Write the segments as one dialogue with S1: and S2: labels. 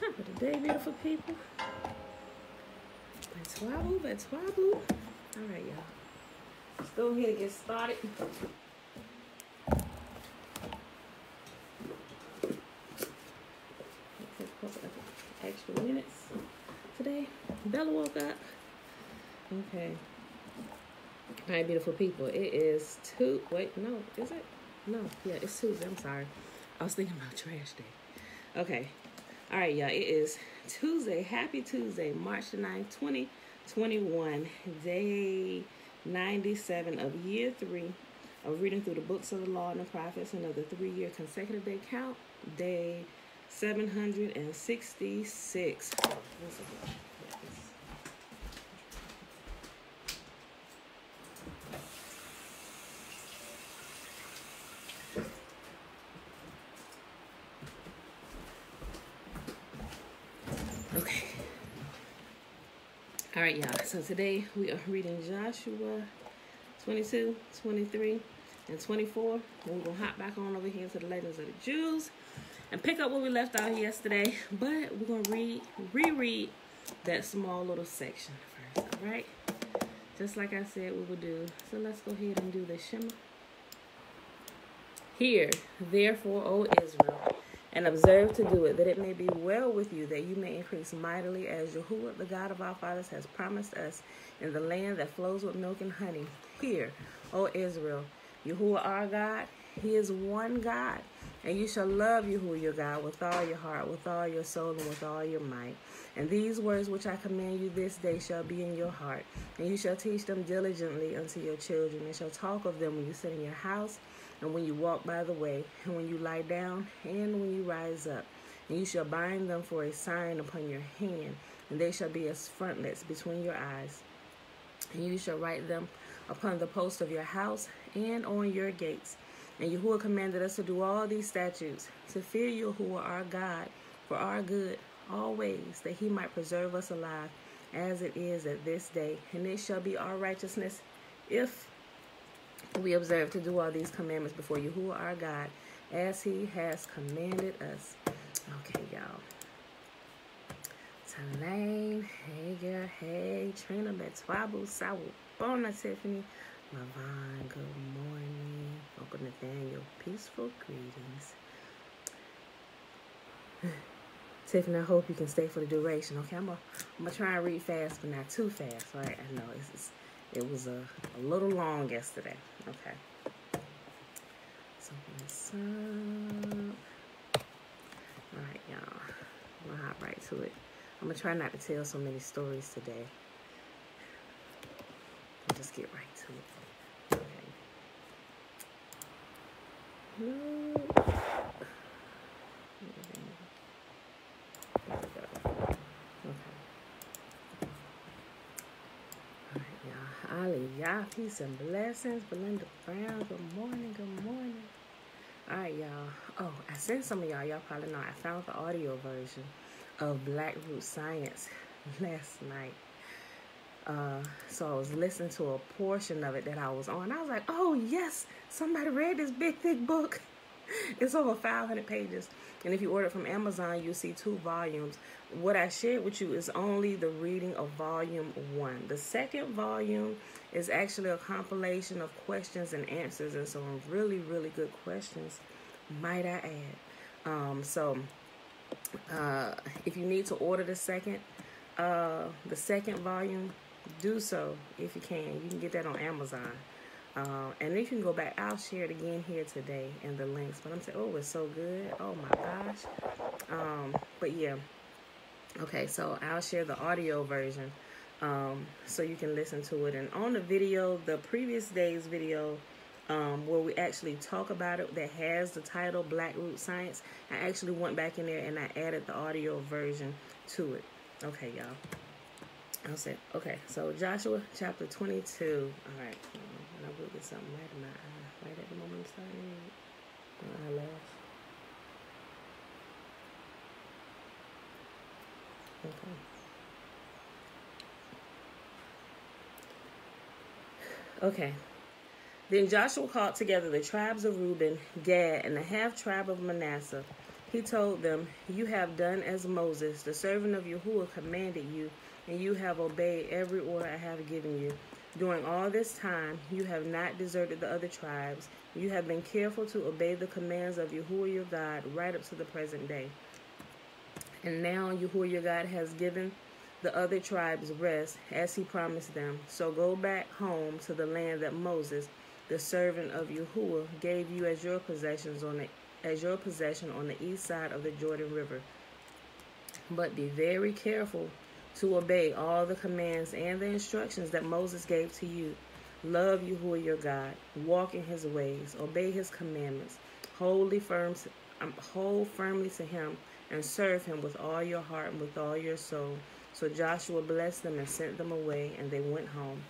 S1: Time for the day, beautiful people. Let's wobble, let's wobble. All right, y'all. Let's go ahead and get started. Take a couple of extra minutes today. Bella woke up. Okay. All right, beautiful people. It is is it? No, yeah, it's Tuesday. I'm sorry. I was thinking about trash day. Okay. All right, y'all. It is Tuesday. Happy Tuesday, March the 9th, 2021. Day 97 of year 3 of reading through the books of the law and the prophets and of the 3-year consecutive day count. Day 766. Okay. All right, y'all. So today we are reading Joshua 22, 23, and 24. And we're going to hop back on over here to the Legends of the Jews and pick up where we left off yesterday. But we're going to reread that small little section first, all right? Just like I said we would do. So let's go ahead and do the Shema. Hear, therefore, O Israel, and observe to do it, that it may be well with you, that you may increase mightily, as Yahuwah, the God of our fathers, has promised us, in the land that flows with milk and honey. Hear, O Israel, Yahuwah our God, He is one God, and you shall love Yahuwah your God with all your heart, with all your soul, and with all your might. And these words which I command you this day shall be in your heart, and you shall teach them diligently unto your children, and shall talk of them when you sit in your house, and when you walk by the way, and when you lie down, and when you rise up. And you shall bind them for a sign upon your hand, and they shall be as frontlets between your eyes. And you shall write them upon the post of your house and on your gates. And Yahuwah commanded us to do all these statutes, to fear Yahuwah our God for our good always, that He might preserve us alive, as it is at this day. And it shall be our righteousness if we observe to do all these commandments before Yahuwah our God, as He has commanded us. Okay, y'all. Talane, hey girl, hey Trina, Betwabu, Sawu, Bona, Tiffany, Lavon, good morning. Uncle Nathaniel, peaceful greetings. Tiffany, I hope you can stay for the duration. Okay, I'm gonna try and read fast, but not too fast. Right? I know it was a little long yesterday. Okay. So what's up? All right, y'all. I'm gonna hop right to it. I'm gonna try not to tell so many stories today. I'll just get right to it. Okay. No. Y'all, peace and blessings. Belinda Brown, good morning, good morning. All right, y'all. Oh, I sent some of y'all probably know I found the audio version of BlackRoots Science last night. So I was listening to a portion of it that I was on. I was like, oh yes, somebody read this big thick book. It's over 500 pages. And if you order it from Amazon, you'll see 2 volumes. What I shared with you is only the reading of volume 1. The second volume is actually a compilation of questions and answers, and some really, really good questions, might I add. If you need to order the second volume, do so if you can. You can get that on Amazon. And if you can go back, I'll share it again here today in the links. But I'm saying, oh, it's so good. Oh my gosh. But yeah. Okay, so I'll share the audio version so you can listen to it. And on the video, the previous day's video, where we actually talk about it, that has the title BlackRoots Science, I actually went back in there and I added the audio version to it. Okay, y'all. I'll say, okay, so Joshua chapter 22. All right. I will get something right in my eye right at the moment I'm starting my eyelash. Okay. Then Joshua called together the tribes of Reuben, Gad, and the half tribe of Manasseh. He told them, "You have done as Moses, the servant of Yahuwah, commanded you, and you have obeyed every order I have given you. During all this time, you have not deserted the other tribes. You have been careful to obey the commands of Yahuwah your God right up to the present day. And now Yahuwah your God has given the other tribes rest, as he promised them. So go back home to the land that Moses, the servant of Yahuwah, gave you as your possession on the east side of the Jordan River. But be very careful to obey all the commands and the instructions that Moses gave to you. Love Yahuwah your God, walk in his ways, obey his commandments, hold firmly to him, and serve him with all your heart and with all your soul." So Joshua blessed them and sent them away, and they went home.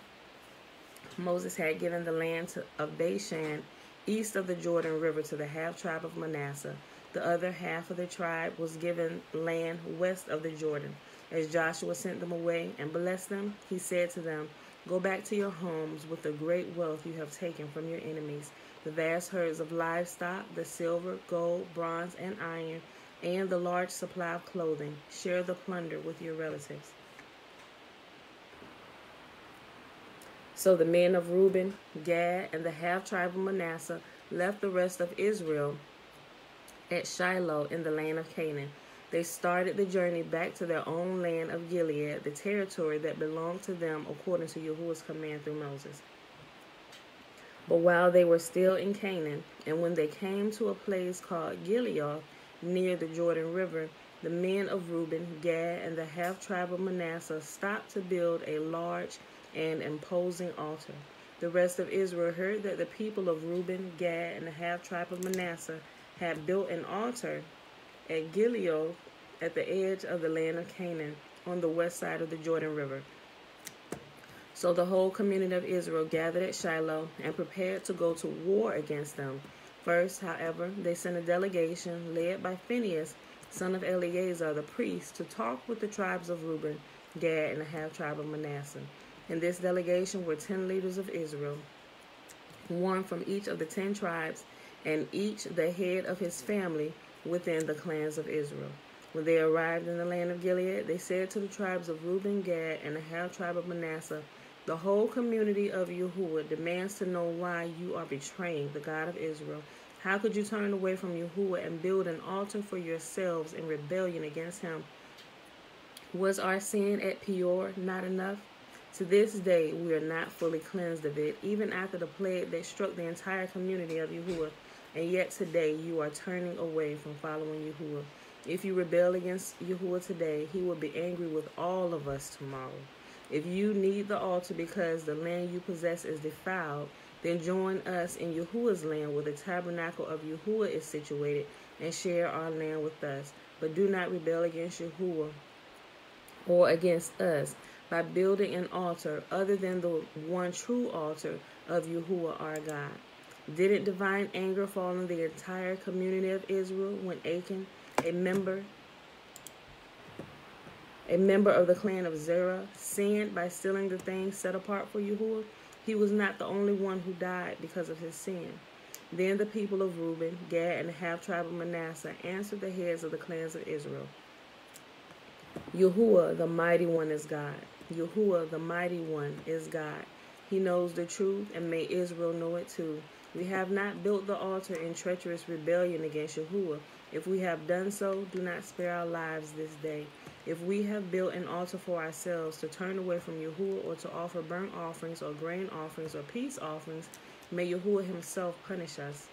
S1: Moses had given the land of Bashan east of the Jordan River to the half-tribe of Manasseh. The other half of the tribe was given land west of the Jordan. As Joshua sent them away and blessed them, he said to them, "Go back to your homes with the great wealth you have taken from your enemies, the vast herds of livestock, the silver, gold, bronze, and iron, and the large supply of clothing. Share the plunder with your relatives." So the men of Reuben, Gad, and the half-tribe of Manasseh left the rest of Israel at Shiloh in the land of Canaan. They started the journey back to their own land of Gilead, the territory that belonged to them according to Yahuwah's command through Moses. But while they were still in Canaan, and when they came to a place called Gilead, near the Jordan River, the men of Reuben, Gad, and the half-tribe of Manasseh stopped to build a large and imposing altar. The rest of Israel heard that the people of Reuben, Gad, and the half-tribe of Manasseh had built an altar at Gilead at the edge of the land of Canaan on the west side of the Jordan River. So the whole community of Israel gathered at Shiloh and prepared to go to war against them. First, however, they sent a delegation led by Phinehas, son of Eleazar the priest, to talk with the tribes of Reuben, Gad, and the half-tribe of Manasseh. In this delegation were 10 leaders of Israel, one from each of the 10 tribes, and each the head of his family within the clans of Israel. When they arrived in the land of Gilead, they said to the tribes of Reuben, Gad, and the half-tribe of Manasseh, "The whole community of Yahuwah demands to know why you are betraying the God of Israel. How could you turn away from Yahuwah and build an altar for yourselves in rebellion against him? Was our sin at Peor not enough? To this day we are not fully cleansed of it, even after the plague that struck the entire community of Yahuwah. And yet today you are turning away from following Yahuwah. If you rebel against Yahuwah today, he will be angry with all of us tomorrow. If you need the altar because the land you possess is defiled, then join us in Yahuwah's land where the tabernacle of Yahuwah is situated, and share our land with us. But do not rebel against Yahuwah or against us by building an altar other than the one true altar of Yahuwah our God." Didn't divine anger fall on the entire community of Israel when Achan, a member of the clan of Zerah, sinned by stealing the things set apart for Yahuwah? He was not the only one who died because of his sin. Then the people of Reuben, Gad, and the half-tribe of Manasseh answered the heads of the clans of Israel, "Yahuwah, the mighty one, is God. Yahuwah, the mighty one, is God. He knows the truth, and may Israel know it too. We have not built the altar in treacherous rebellion against Yahuwah. If we have done so, do not spare our lives this day. If we have built an altar for ourselves to turn away from Yahuwah or to offer burnt offerings or grain offerings or peace offerings, may Yahuwah himself punish us.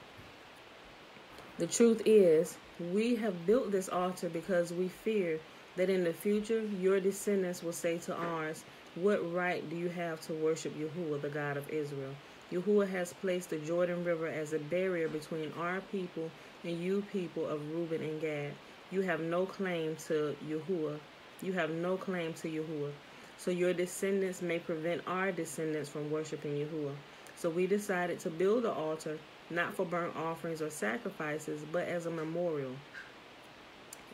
S1: The truth is, we have built this altar because we fear that in the future your descendants will say to ours, 'What right do you have to worship Yahuwah, the God of Israel?' Yahuwah has placed the Jordan River as a barrier between our people and you people of Reuben and Gad. You have no claim to Yahuwah. So your descendants may prevent our descendants from worshiping Yahuwah. So we decided to build an altar, not for burnt offerings or sacrifices, but as a memorial.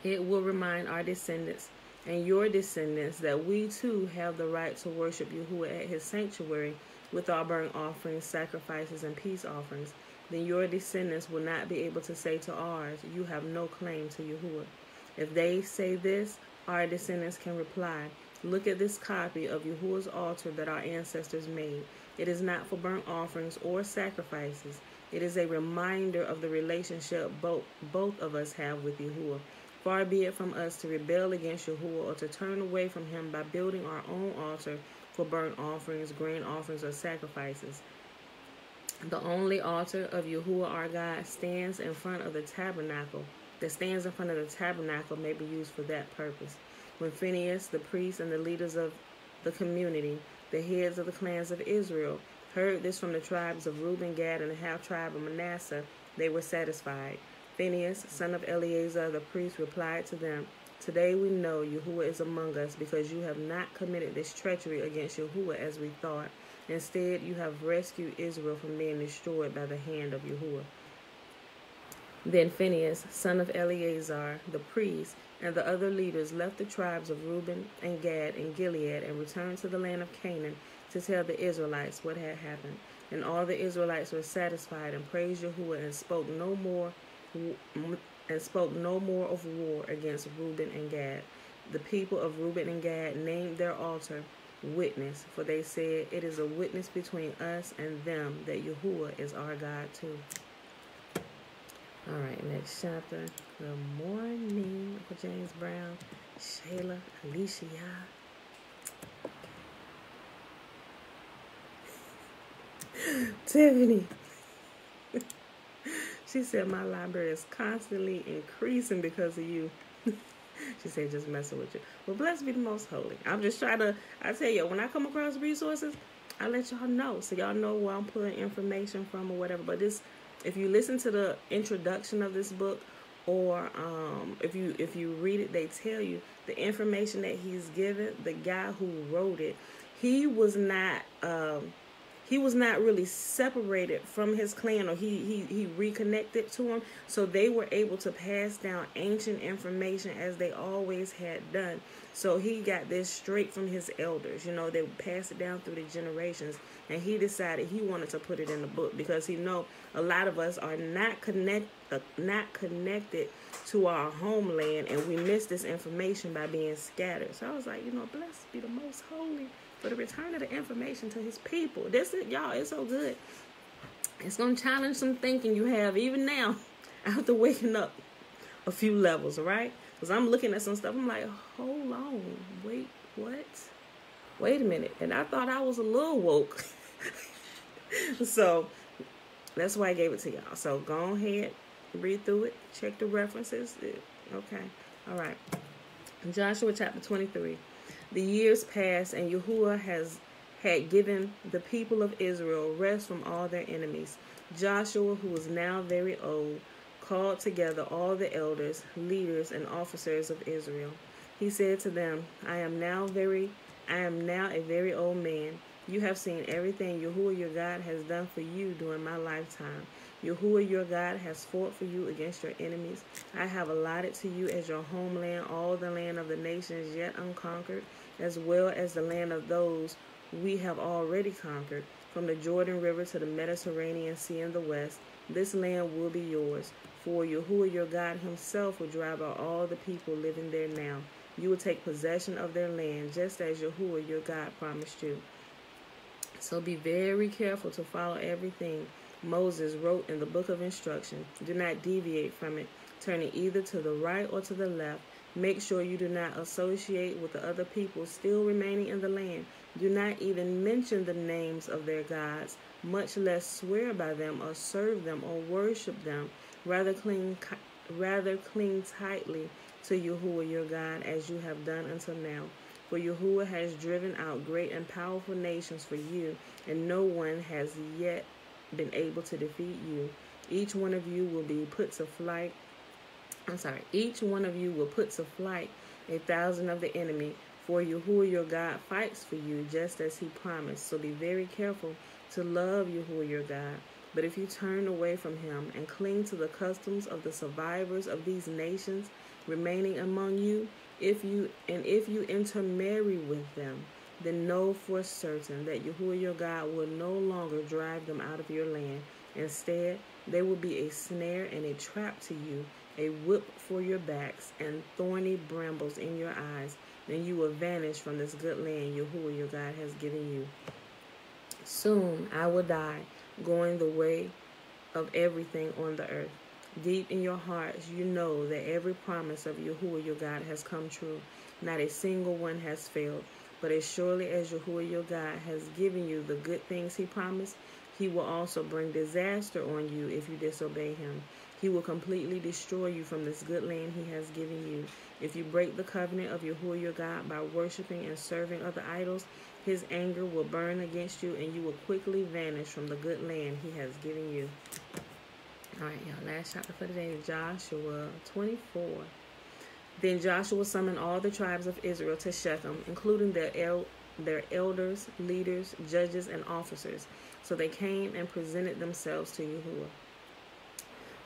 S1: It will remind our descendants and your descendants that we too have the right to worship Yahuwah at his sanctuary with our burnt offerings, sacrifices, and peace offerings. then your descendants will not be able to say to ours, you have no claim to Yahuwah. If they say this, our descendants can reply, look at this copy of Yahuwah's altar that our ancestors made. It is not for burnt offerings or sacrifices. It is a reminder of the relationship both of us have with Yahuwah. Far be it from us to rebel against Yahuwah or to turn away from him by building our own altar for burnt offerings, grain offerings, or sacrifices. The only altar of Yahuwah our God stands in front of the tabernacle. That stands in front of the tabernacle may be used for that purpose. When Phinehas, the priest, and the leaders of the community, the heads of the clans of Israel, heard this from the tribes of Reuben, Gad, and the half-tribe of Manasseh, they were satisfied. Phinehas, son of Eleazar the priest, replied to them, today we know Yahuwah is among us, because you have not committed this treachery against Yahuwah as we thought. Instead, you have rescued Israel from being destroyed by the hand of Yahuwah. Then Phinehas, son of Eleazar the priest, and the other leaders left the tribes of Reuben and Gad and Gilead and returned to the land of Canaan to tell the Israelites what had happened. And all the Israelites were satisfied and praised Yahuwah and spoke no more of war against Reuben and Gad. The people of Reuben and Gad named their altar Witness, for they said, it is a witness between us and them that Yahuwah is our God too. All right, next chapter. Good morning, Uncle James Brown, Shayla, Alicia. Tiffany. She said, my library is constantly increasing because of you. She said, just messing with you. Well, blessed be the most holy. I'm just trying to, I tell you, when I come across resources, I let y'all know. So y'all know where I'm pulling information from or whatever. But this, if you listen to the introduction of this book, or if you read it, they tell you the information that he's given. The guy who wrote it, he was not really separated from his clan, or he reconnected to him, so they were able to pass down ancient information as they always had done. So he got this straight from his elders. You know, they passed it down through the generations, and he decided he wanted to put it in the book because he know a lot of us are not connected to our homeland, and we miss this information by being scattered. So I was like, you know, blessed be the most holy for the return of the information to his people. This is, y'all, it's so good. It's going to challenge some thinking you have even now after waking up a few levels, right? Because I'm looking at some stuff. I'm like, hold on. Wait, what? Wait a minute. And I thought I was a little woke. So that's why I gave it to y'all. So go ahead, read through it. Check the references. Okay. All right. Joshua chapter 23. The years passed, and Yahuwah had given the people of Israel rest from all their enemies. Joshua, who was now very old, called together all the elders, leaders, and officers of Israel. He said to them, I am now a very old man. You have seen everything Yahuwah your God has done for you during my lifetime. Yahuwah your God has fought for you against your enemies. I have allotted to you as your homeland all the land of the nations yet unconquered, as well as the land of those we have already conquered, from the Jordan River to the Mediterranean Sea in the west. This land will be yours, for Yahuwah your God himself will drive out all the people living there now. You will take possession of their land, just as Yahuwah your God promised you. So be very careful to follow everything Moses wrote in the book of instruction. Do not deviate from it, turning either to the right or to the left. Make sure you do not associate with the other people still remaining in the land. Do not even mention the names of their gods, much less swear by them or serve them or worship them. Rather cling tightly to Yahuwah your God as you have done until now. For Yahuwah has driven out great and powerful nations for you, and no one has yet been able to defeat you. Each one of you will put to flight 1,000 of the enemy, for Yahuwah your God fights for you just as he promised. So be very careful to love Yahuwah your God. But if you turn away from him and cling to the customs of the survivors of these nations remaining among you, if you intermarry with them, then know for certain that Yahuwah your God will no longer drive them out of your land. Instead, they will be a snare and a trap to you, a whip for your backs, and thorny brambles in your eyes. Then you will vanish from this good land Yahuwah your God has given you. Soon I will die, going the way of everything on the earth. Deep in your hearts, you know that every promise of Yahuwah your God has come true. Not a single one has failed. But as surely as Yahuwah your God has given you the good things he promised, he will also bring disaster on you if you disobey him. He will completely destroy you from this good land he has given you. If you break the covenant of Yahuwah your God by worshiping and serving other idols, his anger will burn against you, and you will quickly vanish from the good land he has given you. All right, y'all. Last chapter for today is Joshua 24. Then Joshua summoned all the tribes of Israel to Shechem, including their elders, leaders, judges, and officers. So they came and presented themselves to Yahuwah.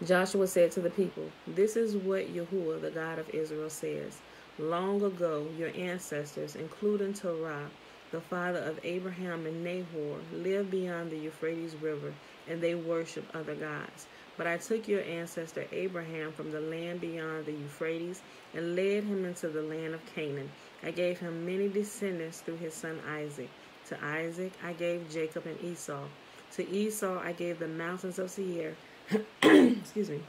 S1: Joshua said to the people, "This is what Yahuwah, the God of Israel, says. Long ago, your ancestors, including Terah, the father of Abraham and Nahor, lived beyond the Euphrates River, and they worshiped other gods. But I took your ancestor Abraham from the land beyond the Euphrates and led him into the land of Canaan. I gave him many descendants through his son Isaac. To Isaac I gave Jacob and Esau. To Esau I gave the mountains of Seir, excuse me,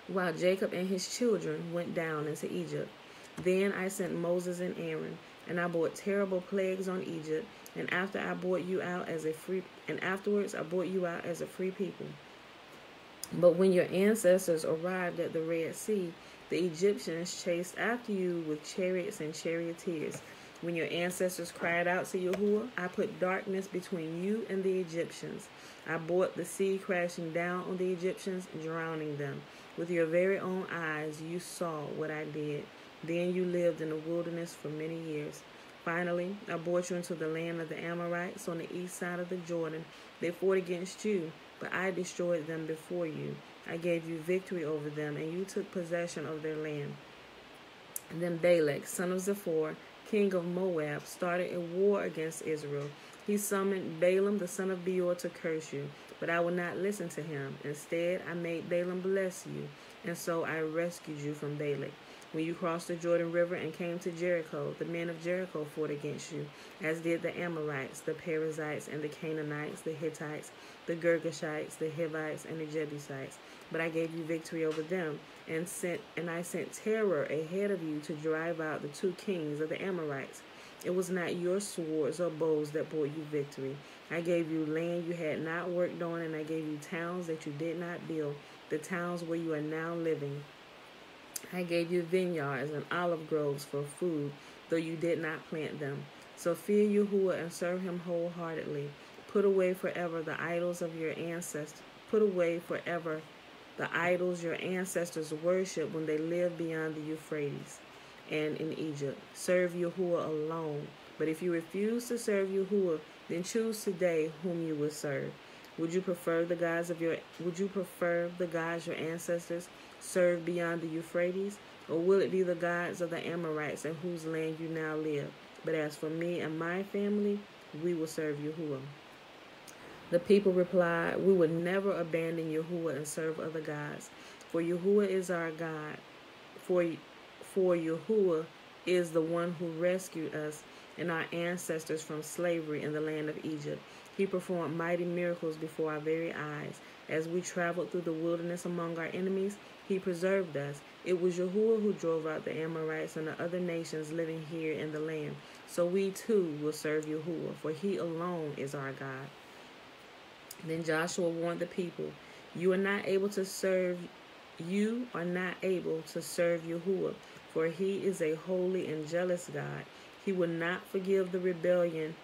S1: while Jacob and his children went down into Egypt. Then I sent Moses and Aaron, and I brought terrible plagues on Egypt, and afterwards I brought you out as a free people. But when your ancestors arrived at the Red Sea, the Egyptians chased after you with chariots and charioteers. When your ancestors cried out to Yahuwah, I put darkness between you and the Egyptians. I brought the sea crashing down on the Egyptians, drowning them. With your very own eyes you saw what I did. Then you lived in the wilderness for many years. Finally, I brought you into the land of the Amorites on the east side of the Jordan. They fought against you, but I destroyed them before you. I gave you victory over them, and you took possession of their land. And then Balak, son of Zippor, king of Moab, started a war against Israel. He summoned Balaam, the son of Beor, to curse you, but I would not listen to him. Instead, I made Balaam bless you, and so I rescued you from Balak. When you crossed the Jordan River and came to Jericho, the men of Jericho fought against you, as did the Amorites, the Perizzites, and the Canaanites, the Hittites, the Girgashites, the Hivites, and the Jebusites. But I gave you victory over them, and I sent terror ahead of you to drive out the two kings of the Amorites. It was not your swords or bows that brought you victory. I gave you land you had not worked on, and I gave you towns that you did not build, the towns where you are now living. I gave you vineyards and olive groves for food, though you did not plant them. So fear Yahuwah and serve him wholeheartedly. Put away forever the idols of your ancestors. Put away forever the idols your ancestors worshipped when they lived beyond the Euphrates and in Egypt. Serve Yahuwah alone. But if you refuse to serve Yahuwah, then choose today whom you will serve. Would you prefer the gods your ancestors served beyond the Euphrates, or will it be the gods of the Amorites in whose land you now live? But as for me and my family, we will serve Yahuwah." The people replied, "We would never abandon Yahuwah and serve other gods, for Yahuwah is our God. For Yahuwah is the one who rescued us and our ancestors from slavery in the land of Egypt. He performed mighty miracles before our very eyes. As we traveled through the wilderness among our enemies, he preserved us. It was Yahuwah who drove out the Amorites and the other nations living here in the land. So we too will serve Yahuwah, for he alone is our God." Then Joshua warned the people, You are not able to serve Yahuwah, for he is a holy and jealous God. He will not forgive the rebellion.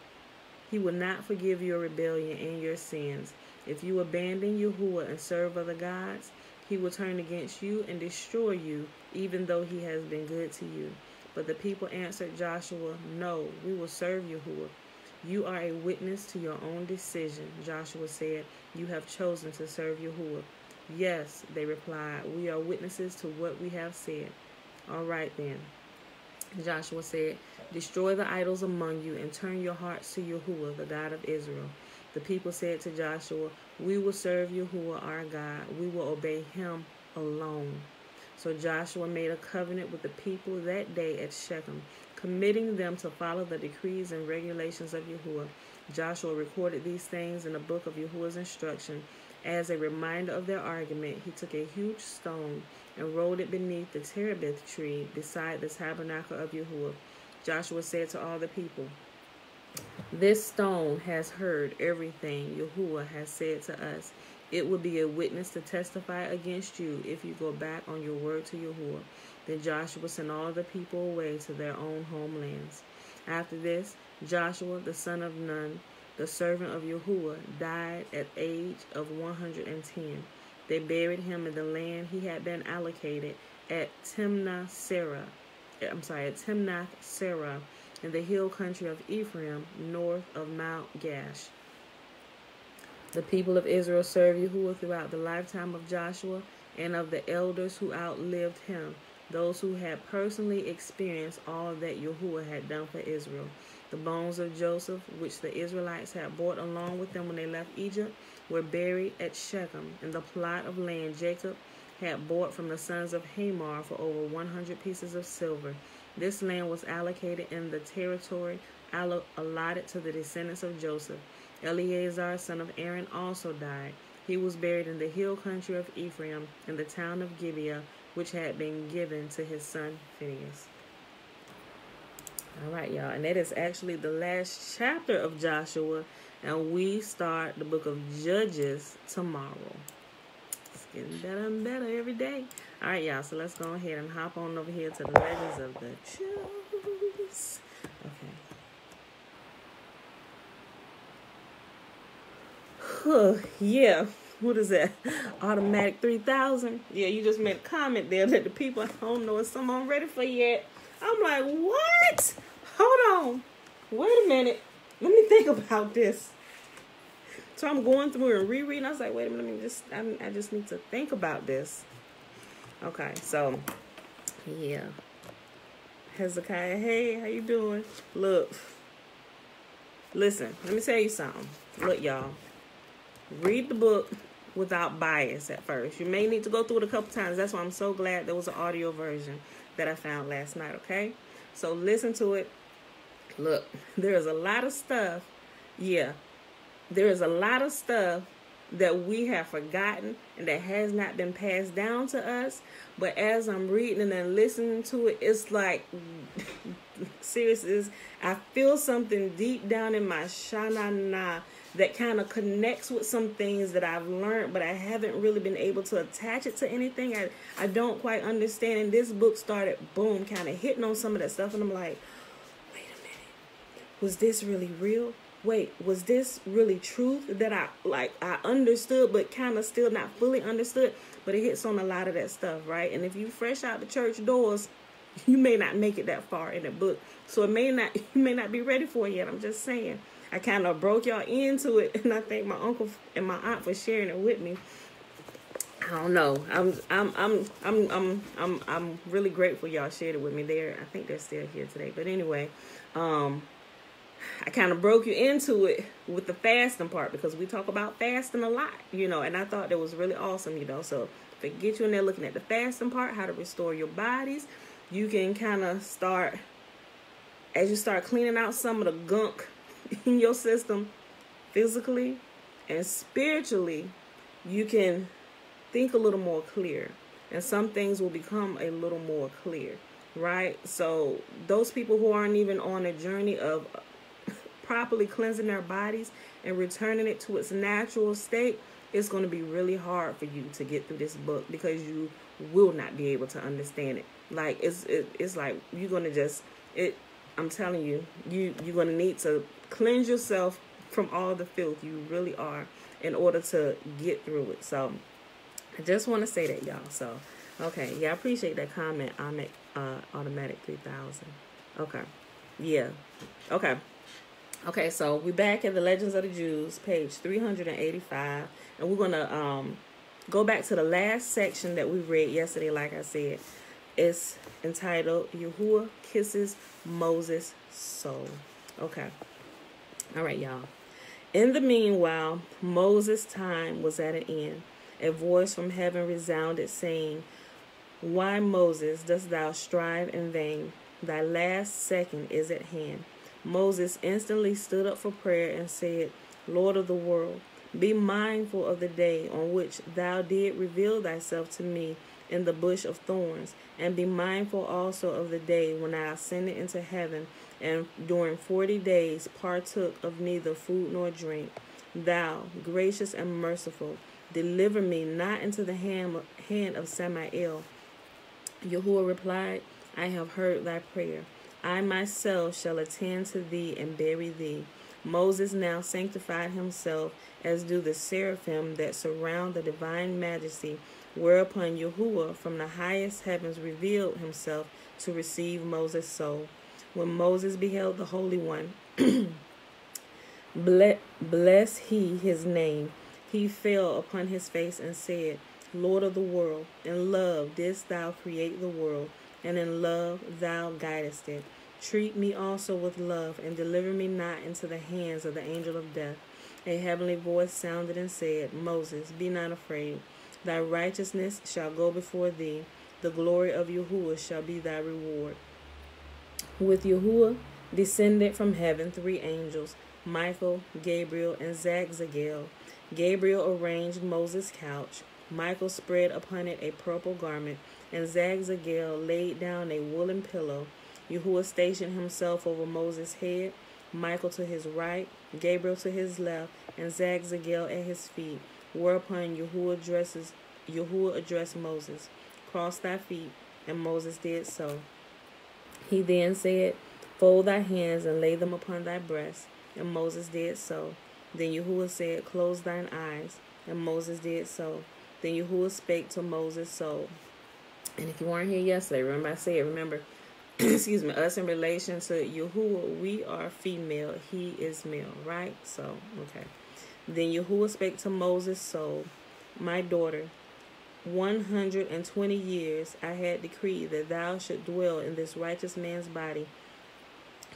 S1: He will not forgive your rebellion and your sins. If you abandon Yahuwah and serve other gods, he will turn against you and destroy you, even though he has been good to you. But the people answered Joshua, "No, we will serve Yahuwah." "You are a witness to your own decision," Joshua said. "You have chosen to serve Yahuwah." "Yes," they replied, "we are witnesses to what we have said." "All right then," Joshua said, "destroy the idols among you and turn your hearts to Yahuwah, the God of Israel." The people said to Joshua, "We will serve Yahuwah our God. We will obey him alone." So Joshua made a covenant with the people that day at Shechem, committing them to follow the decrees and regulations of Yahuwah. Joshua recorded these things in the book of Yahuwah's instruction. As a reminder of their argument, he took a huge stone and rolled it beneath the terebinth tree beside the tabernacle of Yahuwah. Joshua said to all the people, "This stone has heard everything Yahuwah has said to us. It will be a witness to testify against you if you go back on your word to Yahuwah." Then Joshua sent all the people away to their own homelands. After this, Joshua, the son of Nun, the servant of Yahuwah, died at the age of 110. They buried him in the land he had been allocated at Timnath Serah in the hill country of Ephraim, north of Mount Gash. The people of Israel served Yahuwah throughout the lifetime of Joshua and of the elders who outlived him, those who had personally experienced all that Yahuwah had done for Israel. The bones of Joseph, which the Israelites had brought along with them when they left Egypt, were buried at Shechem in the plot of land Jacob had bought from the sons of Hamor for over 100 pieces of silver. This land was allocated in the territory allotted to the descendants of Joseph. Eleazar, son of Aaron, also died. He was buried in the hill country of Ephraim in the town of Gibeah, which had been given to his son Phinehas. All right, y'all, and that is actually the last chapter of Joshua, and we start the book of Judges tomorrow. It's getting better and better every day. All right, y'all, so let's go ahead and hop on over here to the Legends of the Jews. Okay. Yeah, what is that? Automatic 3000? Yeah, you just made a comment there that the people at home know if someone ready for yet. I'm like, what? Hold on. Wait a minute. Let me think about this. So I'm going through and rereading. I was like, wait a minute. I just need to think about this. Okay, so, yeah. Hezekiah, hey, how you doing? Look. Listen, let me tell you something. Look, y'all. Read the book without bias at first. You may need to go through it a couple times. That's why I'm so glad there was an audio version that I found last night, okay? So listen to it. Look, there is a lot of stuff. Yeah, there is a lot of stuff that we have forgotten and that has not been passed down to us. But as I'm reading and listening to it, it's like, seriously, I feel something deep down in my shanana that kind of connects with some things that I've learned, but I haven't really been able to attach it to anything. I don't quite understand. And this book started, boom, kind of hitting on some of that stuff. And I'm like, wait a minute. Was this really real? Wait, was this really truth that I understood, but kind of still not fully understood? But it hits on a lot of that stuff, right? And if you fresh out the church doors, you may not make it that far in the book. So you may not be ready for it yet. I'm just saying. I kind of broke y'all into it, and I thank my uncle and my aunt for sharing it with me. I don't know. I'm really grateful y'all shared it with me. I think they're still here today. But anyway, I kind of broke you into it with the fasting part because we talk about fasting a lot, and I thought that was really awesome, So if it gets you in there looking at the fasting part, how to restore your bodies, you can kind of start, as you start cleaning out some of the gunk in your system, physically and spiritually, you can think a little more clear, and some things will become a little more clear, right? So those people who aren't even on a journey of properly cleansing their bodies and returning it to its natural state, it's going to be really hard for you to get through this book because you will not be able to understand it. Like it's like you're going to just I'm telling you, you're going to need to cleanse yourself from all the filth. You really are, in order to get through it. So I just want to say that, y'all. So, okay. Yeah, I appreciate that comment. I'm at automatic 3000. Okay. Yeah. Okay. Okay, so we're back at the Legends of the Jews, page 385. And we're going to go back to the last section that we read yesterday, like I said. It's entitled, Yahuwah Kisses Moses' Soul. Okay. All right, y'all. In the meanwhile, Moses' time was at an end. A voice from heaven resounded, saying, Why, Moses, dost thou strive in vain? Thy last second is at hand. Moses instantly stood up for prayer and said, Lord of the world, be mindful of the day on which thou didst reveal thyself to me in the bush of thorns, and be mindful also of the day when I ascended into heaven, and during 40 days partook of neither food nor drink. Thou, gracious and merciful, deliver me not into the hand of Samael. Yahuwah replied, I have heard thy prayer. I myself shall attend to thee and bury thee. Moses now sanctified himself, as do the seraphim that surround the divine majesty, whereupon Yahuwah from the highest heavens revealed himself to receive Moses' soul. When Moses beheld the Holy One, bless he his name, he fell upon his face and said, Lord of the world, in love didst thou create the world, and in love thou guidest it. Treat me also with love, and deliver me not into the hands of the angel of death. A heavenly voice sounded and said, Moses, be not afraid. Thy righteousness shall go before thee. The glory of Yahuwah shall be thy reward. With Yahuwah descended from heaven 3 angels, Michael, Gabriel, and Zagzagel. Gabriel arranged Moses' couch. Michael spread upon it a purple garment, and Zagzagel laid down a woolen pillow. Yahuwah stationed himself over Moses' head, Michael to his right, Gabriel to his left, and Zagzagel at his feet. Whereupon Yahuwah addressed Moses, Cross thy feet, and Moses did so. He then said, Fold thy hands and lay them upon thy breast, and Moses did so. Then Yahuwah said, Close thine eyes, and Moses did so. Then Yahuwah spake to Moses' soul. And if you weren't here yesterday, remember, excuse me, us in relation to Yahuwah, we are female, he is male, right? So, okay. Then Yahuwah spake to Moses' soul, My daughter, 120 years I had decreed that thou should dwell in this righteous man's body,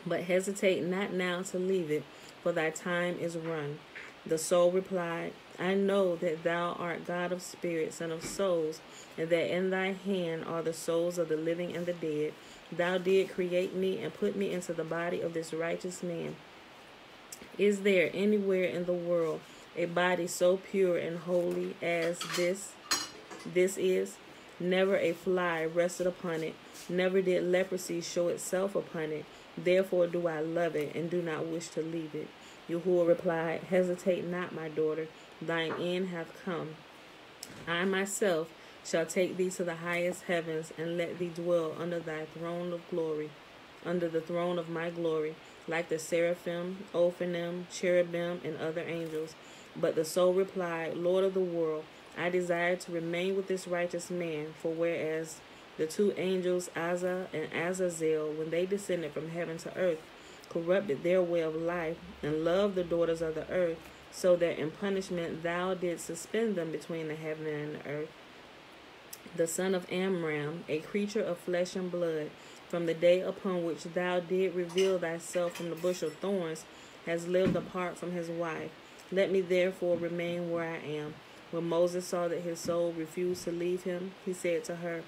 S1: but hesitate not now to leave it, for thy time is run. The soul replied, I know that thou art God of spirits and of souls, and that in thy hand are the souls of the living and the dead. Thou didst create me and put me into the body of this righteous man. Is there anywhere in the world a body so pure and holy as this is? Never a fly rested upon it, never did leprosy show itself upon it. Therefore do I love it and do not wish to leave it. Yahuwah replied, Hesitate not, my daughter, thine end hath come. I myself shall take thee to the highest heavens, and let thee dwell under thy throne of glory, under the throne of my glory, like the seraphim, Ophanim, cherubim, and other angels. But the soul replied, Lord of the world, I desire to remain with this righteous man, for whereas the 2 angels, Azza and Azazel, when they descended from heaven to earth, corrupted their way of life, and loved the daughters of the earth, so that in punishment thou didst suspend them between the heaven and the earth. The son of Amram, a creature of flesh and blood, from the day upon which thou didst reveal thyself from the bush of thorns, has lived apart from his wife. Let me therefore remain where I am. When Moses saw that his soul refused to leave him, he said to her,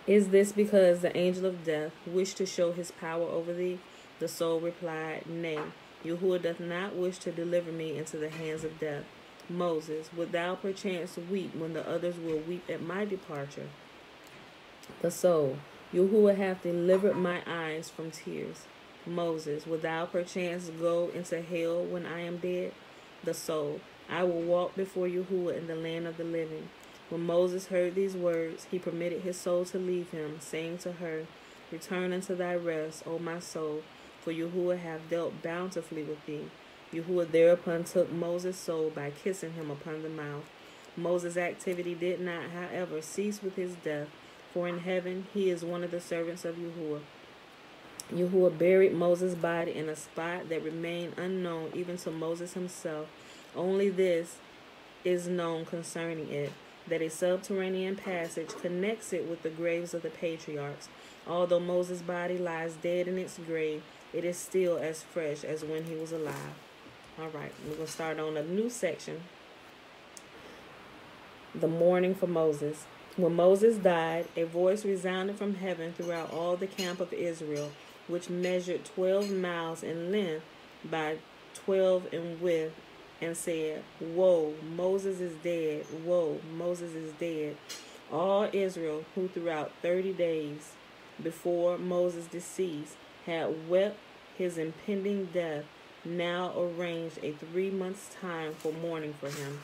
S1: Is this because the angel of death wished to show his power over thee? The soul replied, Nay, Yahuwah doth not wish to deliver me into the hands of death. Moses, wilt thou perchance weep when the others will weep at my departure? The soul, Yahuwah hath delivered my eyes from tears. Moses, wilt thou perchance go into hell when I am dead? The soul, I will walk before Yahuwah in the land of the living. When Moses heard these words, he permitted his soul to leave him, saying to her, Return unto thy rest, O my soul, for Yahuwah hath dealt bountifully with thee. Yahuwah thereupon took Moses' soul by kissing him upon the mouth. Moses' activity did not, however, cease with his death, for in heaven he is one of the servants of Yahuwah. Yahuwah buried Moses' body in a spot that remained unknown even to Moses himself. Only this is known concerning it, that a subterranean passage connects it with the graves of the patriarchs. Although Moses' body lies dead in its grave, it is still as fresh as when he was alive. All right, we're going to start on a new section. The mourning for Moses. When Moses died, a voice resounded from heaven throughout all the camp of Israel, which measured 12 miles in length by 12 in width, and said, Woe, Moses is dead. Woe, Moses is dead. All Israel, who throughout 30 days before Moses' decease had wept his impending death, now arranged a 3 months' time for mourning for him.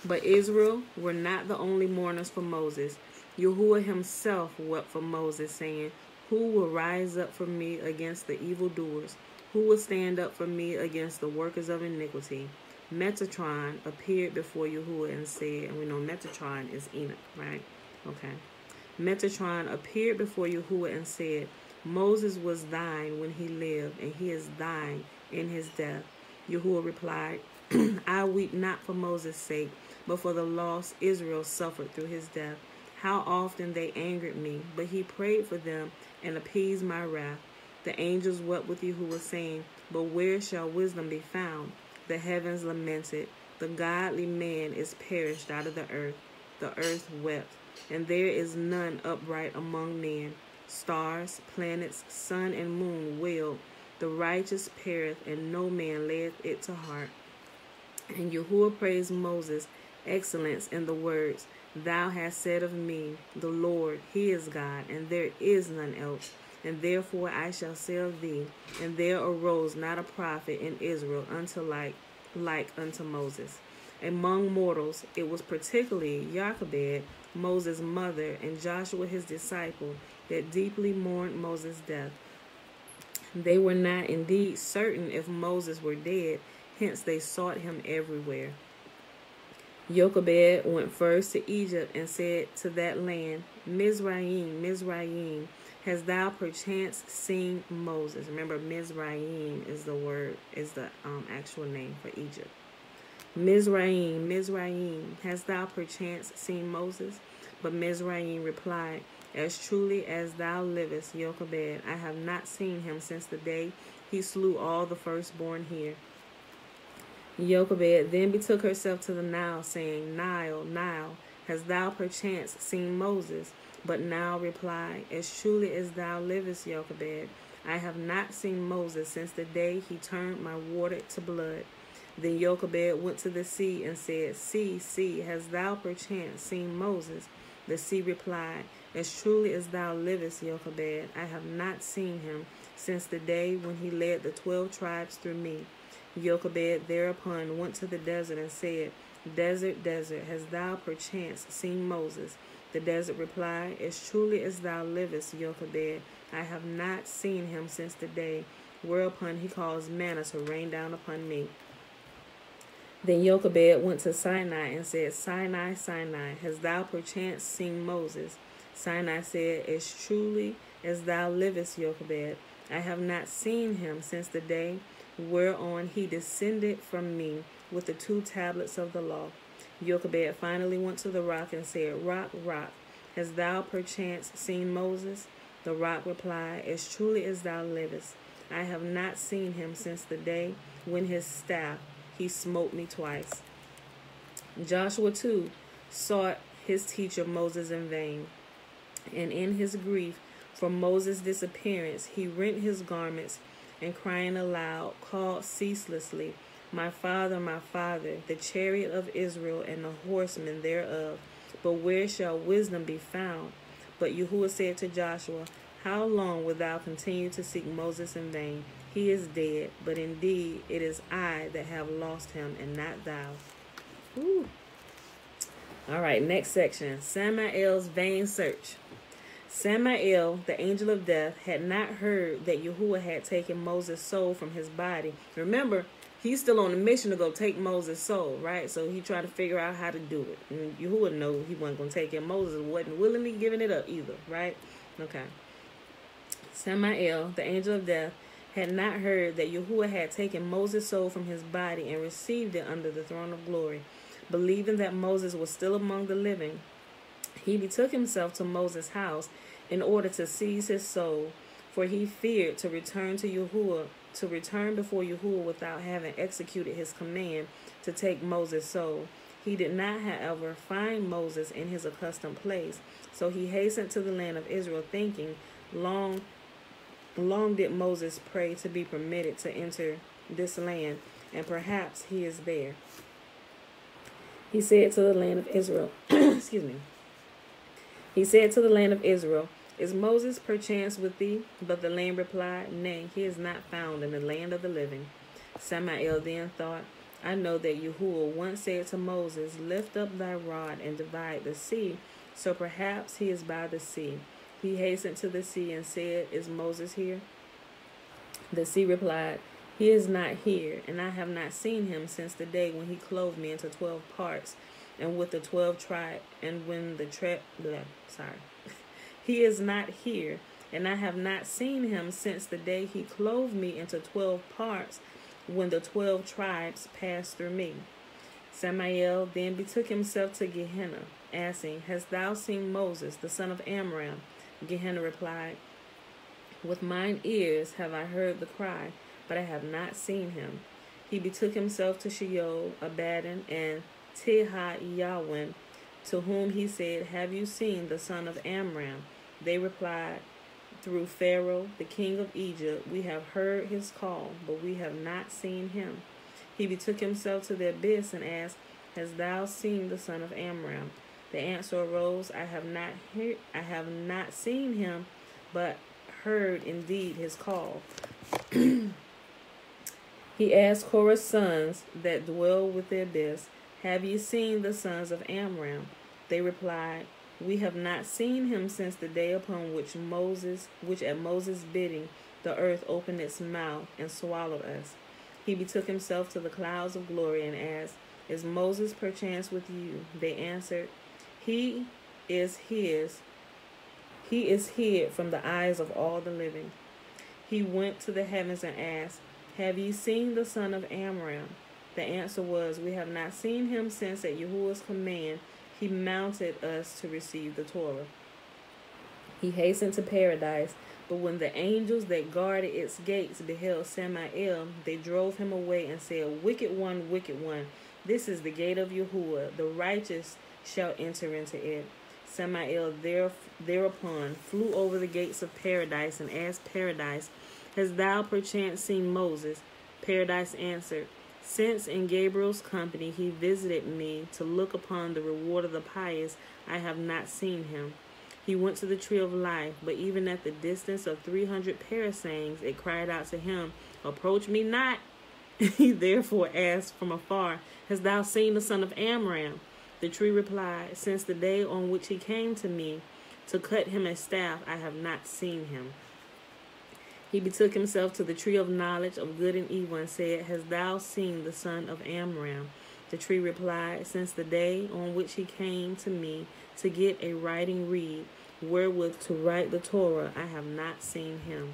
S1: But Israel were not the only mourners for Moses. Yahuwah himself wept for Moses, saying, Who will rise up for me against the evildoers? Who will stand up for me against the workers of iniquity? Metatron appeared before Yahuwah and said, and we know Metatron is Enoch, right? Okay. Metatron appeared before Yahuwah and said, Moses was thine when he lived, and he is thine in his death. Yahuwah replied, I weep not for Moses' sake, but for the loss Israel suffered through his death. How often they angered me, but he prayed for them and appeased my wrath. The angels wept with Yahuwah, saying, But where shall wisdom be found? The heavens lamented. The godly man is perished out of the earth. The earth wept, and there is none upright among men. Stars, planets, sun, and moon wailed. The righteous perisheth, and no man layeth it to heart. And Yahuwah praised Moses' excellence in the words, Thou hast said of me, the Lord, he is God, and there is none else. And therefore I shall say of thee, and there arose not a prophet in Israel unto like unto Moses. Among mortals, it was particularly Jochebed, Moses' mother, and Joshua his disciple, that deeply mourned Moses' death. They were not indeed certain if Moses were dead, hence they sought him everywhere. Jochebed went first to Egypt and said to that land, Mizraim, Mizraim, hast thou perchance seen Moses? Remember, Mizraim is the actual name for Egypt. Mizraim, Mizraim, hast thou perchance seen Moses? But Mizraim replied, As truly as thou livest, Jochebed, I have not seen him since the day he slew all the firstborn here. Jochebed then betook herself to the Nile, saying, Nile, Nile, hast thou perchance seen Moses? But Nile replied, As truly as thou livest, Jochebed, I have not seen Moses since the day he turned my water to blood. Then Jochebed went to the sea and said, See, see, hast thou perchance seen Moses? The sea replied, As truly as thou livest, Jochebed, I have not seen him since the day when he led the 12 tribes through me. Jochebed thereupon went to the desert and said, Desert, desert, hast thou perchance seen Moses? The desert replied, As truly as thou livest, Jochebed, I have not seen him since the day whereupon he caused manna to rain down upon me. Then Jochebed went to Sinai and said, Sinai, Sinai, hast thou perchance seen Moses? Sinai said, As truly as thou livest, Jochebed, I have not seen him since the day whereon he descended from me with the 2 tablets of the law. Jochebed finally went to the rock and said, Rock, rock, hast thou perchance seen Moses? The rock replied, As truly as thou livest, I have not seen him since the day when his staff he smote me twice. Joshua too sought his teacher Moses in vain, and in his grief for Moses' disappearance he rent his garments and crying aloud called ceaselessly, my father, the chariot of Israel and the horsemen thereof. But where shall wisdom be found? But Yahuwah said to Joshua, How long wilt thou continue to seek Moses in vain? He is dead, but indeed it is I that have lost him, and not thou. Woo. All right, next section. Samael's vain search. Samael, the angel of death, had not heard that Yahuwah had taken Moses' soul from his body. Remember, he's still on a mission to go take Moses' soul, right? So he tried to figure out how to do it. And Yahuwah knew he wasn't going to take it. Moses wasn't willingly giving it up either, right? Okay. Samael, the angel of death, had not heard that Yahuwah had taken Moses' soul from his body and received it under the throne of glory. Believing that Moses was still among the living, he betook himself to Moses' house in order to seize his soul, for he feared to return to Yahuwah to return before Yahuwah without having executed his command to take Moses' soul. He did not, however, find Moses in his accustomed place, so he hastened to the land of Israel, thinking, Long did Moses pray to be permitted to enter this land, and perhaps he is there. He said to the land of Israel, excuse me. He said to the land of Israel, Is Moses perchance with thee? But the land replied, Nay, he is not found in the land of the living. Samael then thought, I know that Yahuwah once said to Moses, Lift up thy rod and divide the sea, so perhaps he is by the sea. He hastened to the sea and said, Is Moses here? The sea replied, He is not here, and I have not seen him since the day when he clove me into 12 parts, and with the 12 tribes, and when the He is not here, and I have not seen him since the day he clove me into 12 parts, when the 12 tribes passed through me. Samael then betook himself to Gehenna, asking, Hast thou seen Moses, the son of Amram? Gehenna replied, With mine ears have I heard the cry, but I have not seen him. He betook himself to Sheol, Abaddon, and Tehah-Yawin, to whom he said, Have you seen the son of Amram? They replied, Through Pharaoh, the king of Egypt, we have heard his call, but we have not seen him. He betook himself to the abyss and asked, Hast thou seen the son of Amram? The answer arose, I have not seen him, but heard indeed his call. He asked Korah's sons that dwell with the abyss, Have ye seen the sons of Amram? They replied, We have not seen him since the day upon which at Moses' bidding the earth opened its mouth and swallowed us. He betook himself to the clouds of glory and asked, Is Moses perchance with you? They answered, He is hid from the eyes of all the living. He went to the heavens and asked, Have ye seen the son of Amram? The answer was, We have not seen him since at Yahuwah's command he mounted us to receive the Torah. He hastened to paradise, but when the angels that guarded its gates beheld Samael, they drove him away and said, Wicked one, this is the gate of Yahuwah. The righteous shall enter into it. Samael thereupon flew over the gates of paradise and asked Paradise, Hast thou perchance seen Moses? Paradise answered, Since in Gabriel's company he visited me to look upon the reward of the pious, I have not seen him. He went to the tree of life, but even at the distance of 300 parasangs, it cried out to him, Approach me not. He therefore asked from afar, Hast thou seen the son of Amram? The tree replied, Since the day on which he came to me to cut him a staff, I have not seen him. He betook himself to the tree of knowledge of good and evil and said, Hast thou seen the son of Amram? The tree replied, Since the day on which he came to me to get a writing reed, wherewith to write the Torah, I have not seen him.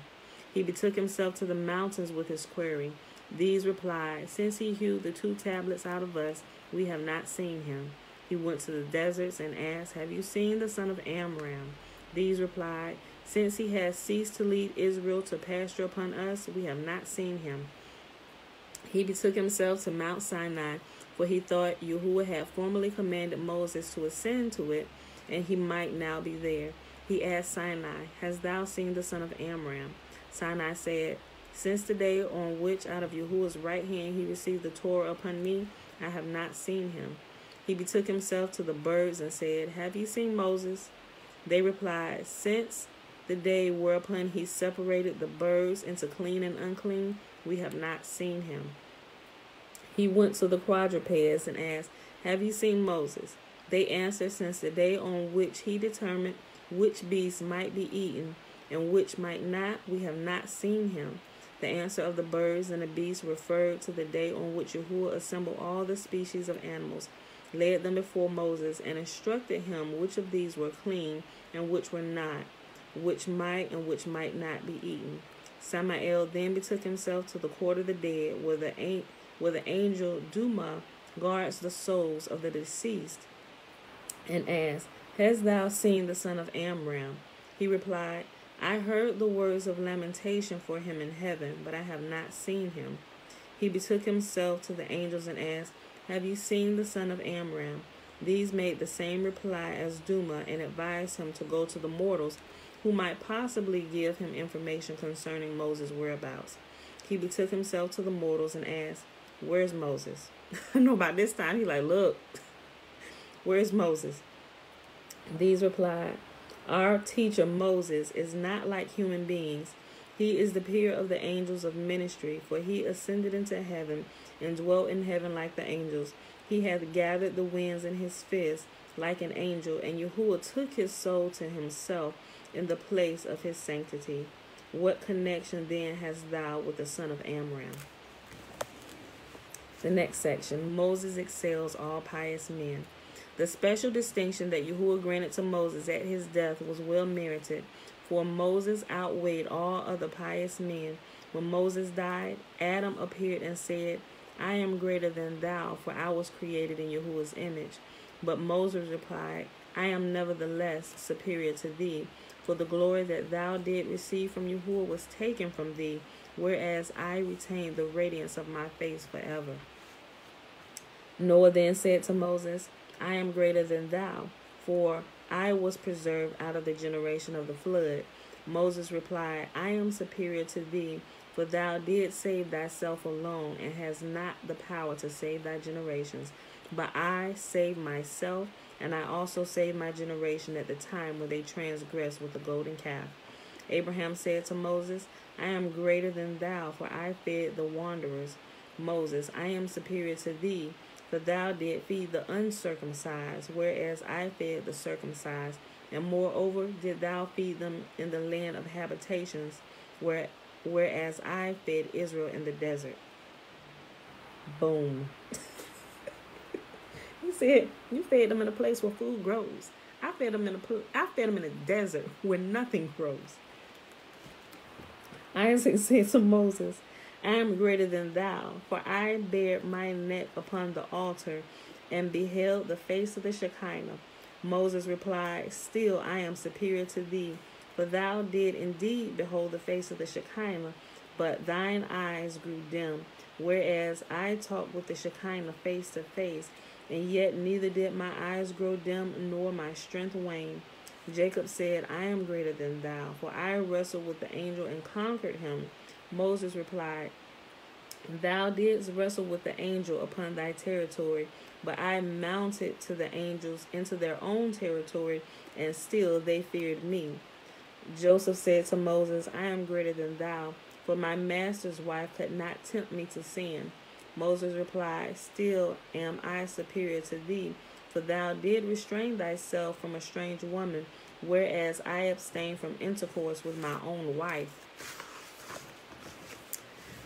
S1: He betook himself to the mountains with his query. These replied, Since he hewed the 2 tablets out of us, we have not seen him. He went to the deserts and asked, Have you seen the son of Amram? These replied, Since he has ceased to lead Israel to pasture upon us, we have not seen him. He betook himself to Mount Sinai, for he thought Yahuwah had formerly commanded Moses to ascend to it, and he might now be there. He asked Sinai, Hast thou seen the son of Amram? Sinai said, Since the day on which out of Yahuwah's right hand he received the Torah upon me, I have not seen him. He betook himself to the birds and said, Have ye seen Moses? They replied, Since the day whereupon he separated the birds into clean and unclean, we have not seen him. He went to the quadrupeds and asked, Have ye seen Moses? They answered, Since the day on which he determined which beasts might be eaten and which might not, we have not seen him. The answer of the birds and the beasts referred to the day on which Yahuwah assembled all the species of animals, led them before Moses, and instructed him which of these were clean and which were not, which might and which might not be eaten. Samael then betook himself to the court of the dead, where the angel Duma guards the souls of the deceased, and asked, Hast thou seen the son of Amram? He replied, I heard the words of lamentation for him in heaven, but I have not seen him. He betook himself to the angels and asked, Have you seen the son of Amram? These made the same reply as Duma and advised him to go to the mortals who might possibly give him information concerning Moses' whereabouts. He betook himself to the mortals and asked, Where's Moses? I know by this time he's like, Look, where's Moses? These replied, Our teacher Moses is not like human beings. He is the peer of the angels of ministry, for he ascended into heaven and dwelt in heaven like the angels. He hath gathered the winds in his fist like an angel, and Yahuwah took his soul to himself in the place of his sanctity. What connection then hast thou with the son of Amram? The next section, Moses excels all pious men. The special distinction that Yahuwah granted to Moses at his death was well merited, for Moses outweighed all other pious men. When Moses died, Adam appeared and said, I am greater than thou, for I was created in Yahuwah's image. But Moses replied, I am nevertheless superior to thee, for the glory that thou did receive from Yahuwah was taken from thee, whereas I retained the radiance of my face forever. Noah then said to Moses, I am greater than thou, for I was preserved out of the generation of the flood. Moses replied, I am superior to thee, for thou didst save thyself alone, and hast not the power to save thy generations. But I saved myself, and I also saved my generation at the time when they transgressed with the golden calf. Abraham said to Moses, I am greater than thou, for I fed the wanderers. Moses, I am superior to thee, for thou didst feed the uncircumcised, whereas I fed the circumcised. And moreover did thou feed them in the land of habitations, whereas I fed Israel in the desert. Boom. He said, you fed them in a place where food grows. I fed them in a desert where nothing grows. Isaac said to Moses, I am greater than thou, for I bared my neck upon the altar and beheld the face of the Shekinah. Moses replied, Still I am superior to thee, for thou did indeed behold the face of the Shekinah, but thine eyes grew dim, whereas I talked with the Shekinah face to face, and yet neither did my eyes grow dim nor my strength wane. Jacob said, I am greater than thou, for I wrestled with the angel and conquered him. Moses replied, Thou didst wrestle with the angel upon thy territory, but I mounted to the angels into their own territory, and still they feared me. Joseph said to Moses, I am greater than thou, for my master's wife could not tempt me to sin. Moses replied, Still am I superior to thee, for thou did restrain thyself from a strange woman, whereas I abstained from intercourse with my own wife.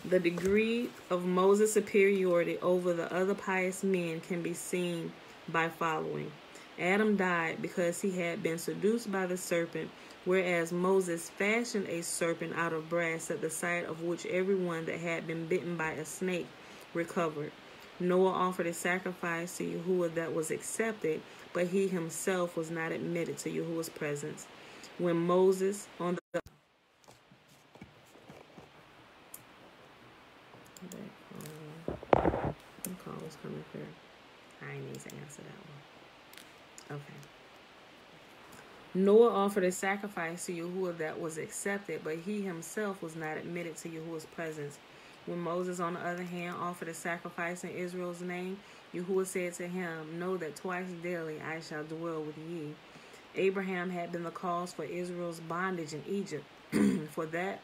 S1: The degree of Moses' superiority over the other pious men can be seen by following. Adam died because he had been seduced by the serpent, whereas Moses fashioned a serpent out of brass, at the sight of which everyone that had been bitten by a snake recovered. Noah offered a sacrifice to Yahuwah that was accepted, but he himself was not admitted to Yahuwah's presence. When Moses on the call was coming through. I need to answer that one. Okay. Noah offered a sacrifice to Yahuwah that was accepted, but he himself was not admitted to Yahuwah's presence. When Moses, on the other hand, offered a sacrifice in Israel's name, Yahuwah said to him, Know that twice daily I shall dwell with ye. Abraham had been the cause for Israel's bondage in Egypt, for that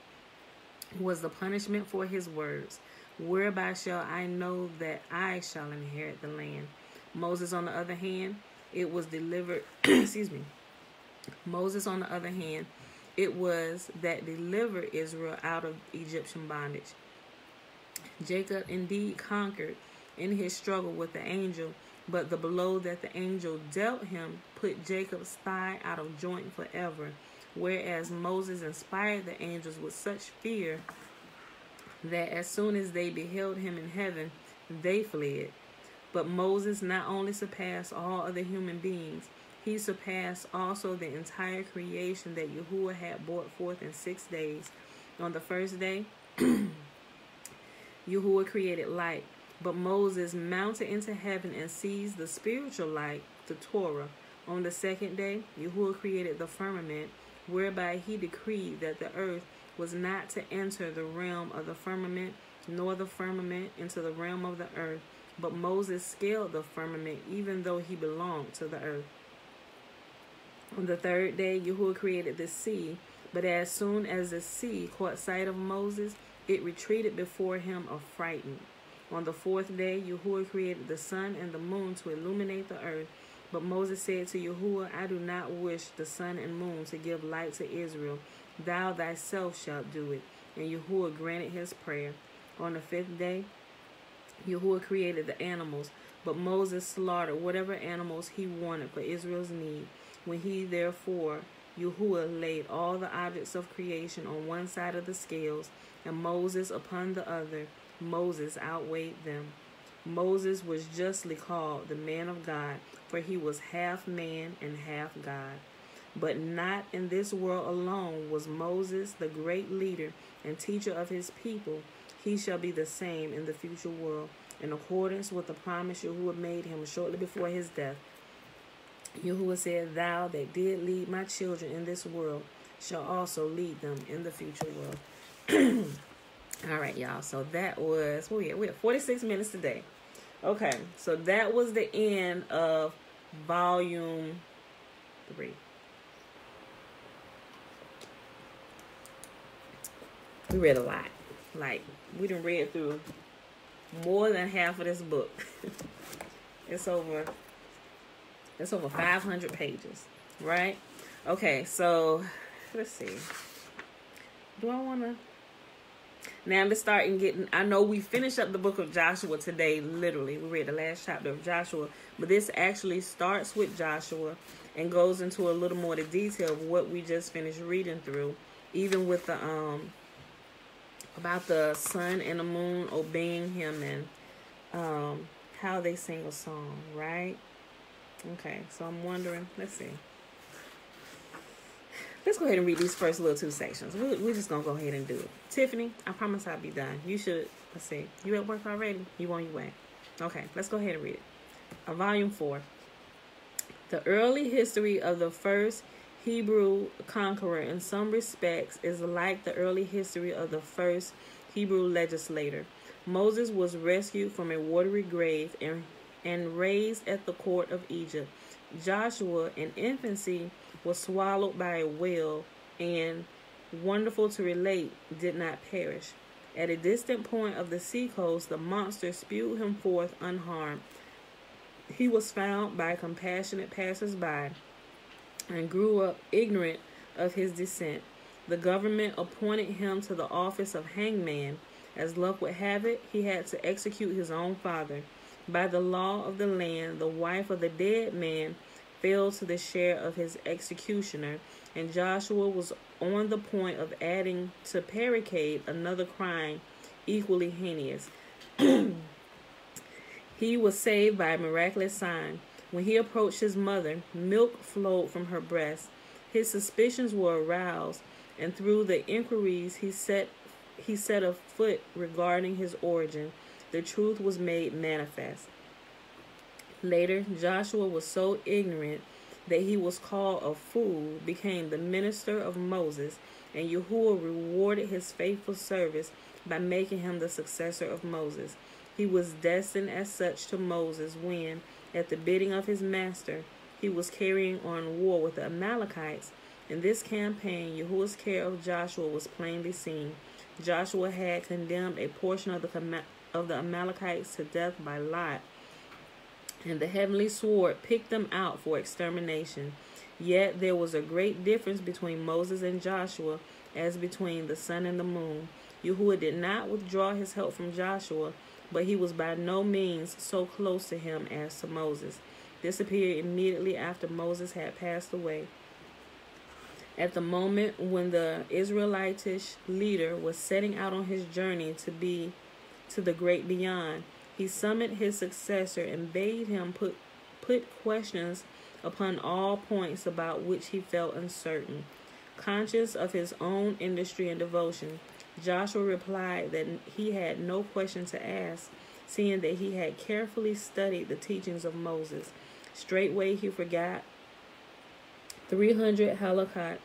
S1: was the punishment for his words. Whereby shall I know that I shall inherit the land? Moses, on the other hand, it was delivered, Moses, on the other hand, it was that delivered Israel out of Egyptian bondage. Jacob indeed conquered in his struggle with the angel, but the blow that the angel dealt him put Jacob's thigh out of joint forever, whereas Moses inspired the angels with such fear that as soon as they beheld him in heaven, they fled. But Moses not only surpassed all other human beings, He surpassed also the entire creation that Yahuwah had brought forth in 6 days. On the first day, Yahuwah created light, but Moses mounted into heaven and seized the spiritual light, the Torah. On the second day, Yahuwah created the firmament, whereby he decreed that the earth was not to enter the realm of the firmament, nor the firmament into the realm of the earth. But Moses scaled the firmament, even though he belonged to the earth. On the third day, Yahuwah created the sea, but as soon as the sea caught sight of Moses, it retreated before him affrighted. On the fourth day, Yahuwah created the sun and the moon to illuminate the earth. But Moses said to Yahuwah, I do not wish the sun and moon to give light to Israel. Thou thyself shalt do it. And Yahuwah granted his prayer. On the fifth day, Yahuwah created the animals, but Moses slaughtered whatever animals he wanted for Israel's need. When he therefore, Yahuwah laid all the objects of creation on one side of the scales, and Moses upon the other, Moses outweighed them. Moses was justly called the man of God, for he was half man and half God. But not in this world alone was Moses the great leader and teacher of his people. He shall be the same in the future world, in accordance with the promise Yahuwah made him shortly before his death. Yahuwah said, Thou that did lead my children in this world shall also lead them in the future world. All right, y'all. So that was, we had 46 minutes today. Okay, so that was the end of volume 3. We read a lot. Like, we done read through more than half of this book. It's over 500 pages, right? Okay, so let's see. Do I want to? Now I'm starting getting. I know we finished up the book of Joshua today. Literally, we read the last chapter of Joshua, but this actually starts with Joshua and goes into a little more the detail of what we just finished reading through, even with the about the sun and the moon obeying him and how they sing a song, right? Okay, so I'm wondering, let's see. Let's go ahead and read these first little 2 sections. We're just going to go ahead and do it. Tiffany, I promise I'll be done. You should, let's see. You at work already? You on your way? Okay, let's go ahead and read it. Volume 4. The early history of the first Hebrew conqueror in some respects is like the early history of the first Hebrew legislator. Moses was rescued from a watery grave and raised at the court of Egypt. Joshua, in infancy, was swallowed by a whale and, wonderful to relate, did not perish. At a distant point of the seacoast, the monster spewed him forth unharmed. He was found by compassionate passers-by and grew up ignorant of his descent. The government appointed him to the office of hangman. As luck would have it, he had to execute his own father. By the law of the land, the wife of the dead man fell to the share of his executioner, and Joshua was on the point of adding to prevaricate another crime equally heinous. He was saved by a miraculous sign. When he approached his mother, milk flowed from her breast. His suspicions were aroused, and through the inquiries he set afoot regarding his origin, the truth was made manifest. Later, Joshua was so ignorant that he was called a fool, became the minister of Moses, and Yahuwah rewarded his faithful service by making him the successor of Moses. He was destined as such to Moses when, at the bidding of his master, he was carrying on war with the Amalekites. In this campaign, Yahuwah's care of Joshua was plainly seen. Joshua had condemned a portion of the Amalekites to death by lot, and the heavenly sword picked them out for extermination. Yet there was a great difference between Moses and Joshua, as between the sun and the moon. Yahuwah did not withdraw his help from Joshua, but he was by no means so close to him as to Moses. This appeared immediately after Moses had passed away. At the moment when the Israelitish leader was setting out on his journey to the great beyond, he summoned his successor and bade him put questions upon all points about which he felt uncertain. Conscious of his own industry and devotion, Joshua replied that he had no question to ask, seeing that he had carefully studied the teachings of Moses. Straightway he forgot 300 halakot,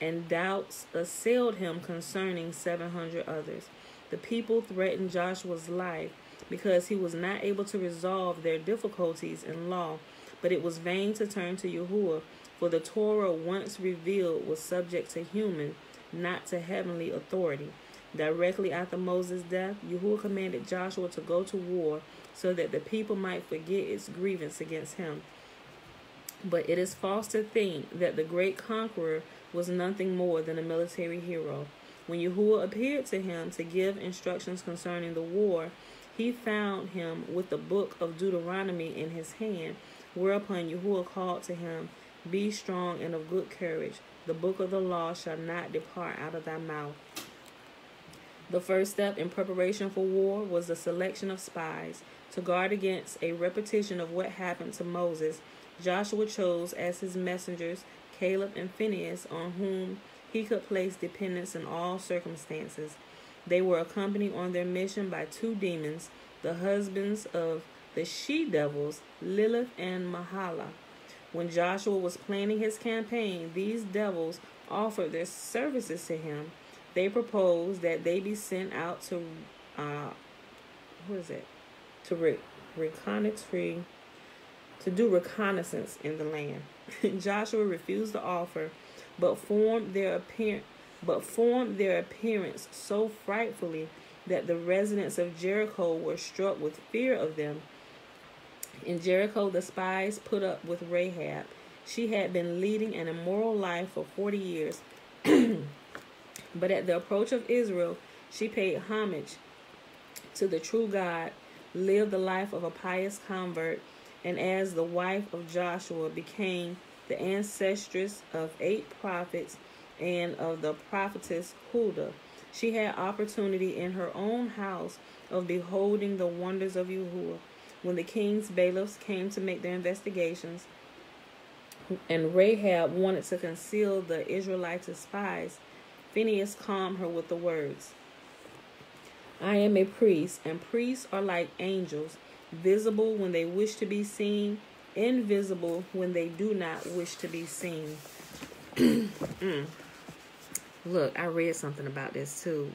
S1: and doubts assailed him concerning 700 others. The people threatened Joshua's life because he was not able to resolve their difficulties in law, but it was vain to turn to Yahuwah, for the Torah once revealed was subject to human, not to heavenly authority. Directly after Moses' death, Yahuwah commanded Joshua to go to war so that the people might forget its grievance against him. But it is false to think that the great conqueror was nothing more than a military hero. When Yahuwah appeared to him to give instructions concerning the war, he found him with the book of Deuteronomy in his hand, whereupon Yahuwah called to him, "Be strong and of good courage. The book of the law shall not depart out of thy mouth." The first step in preparation for war was the selection of spies. To guard against a repetition of what happened to Moses, Joshua chose as his messengers Caleb and Phinehas, on whom he could place dependence in all circumstances. They were accompanied on their mission by two demons, the husbands of the she-devils, Lilith and Mahala. When Joshua was planning his campaign, these devils offered their services to him. They proposed that they be sent out to, to do reconnaissance in the land. Joshua refused the offer, but formed their appearance so frightfully that the residents of Jericho were struck with fear of them. In Jericho, the spies put up with Rahab. She had been leading an immoral life for 40 years. But at the approach of Israel, she paid homage to the true God, lived the life of a pious convert, and as the wife of Joshua became the ancestress of 8 prophets and of the prophetess Huldah. She had opportunity in her own house of beholding the wonders of Yahuwah. When the king's bailiffs came to make their investigations, and Rahab wanted to conceal the Israelites' spies, Phinehas calmed her with the words, "I am a priest, and priests are like angels, visible when they wish to be seen, invisible when they do not wish to be seen." Look, I read something about this too.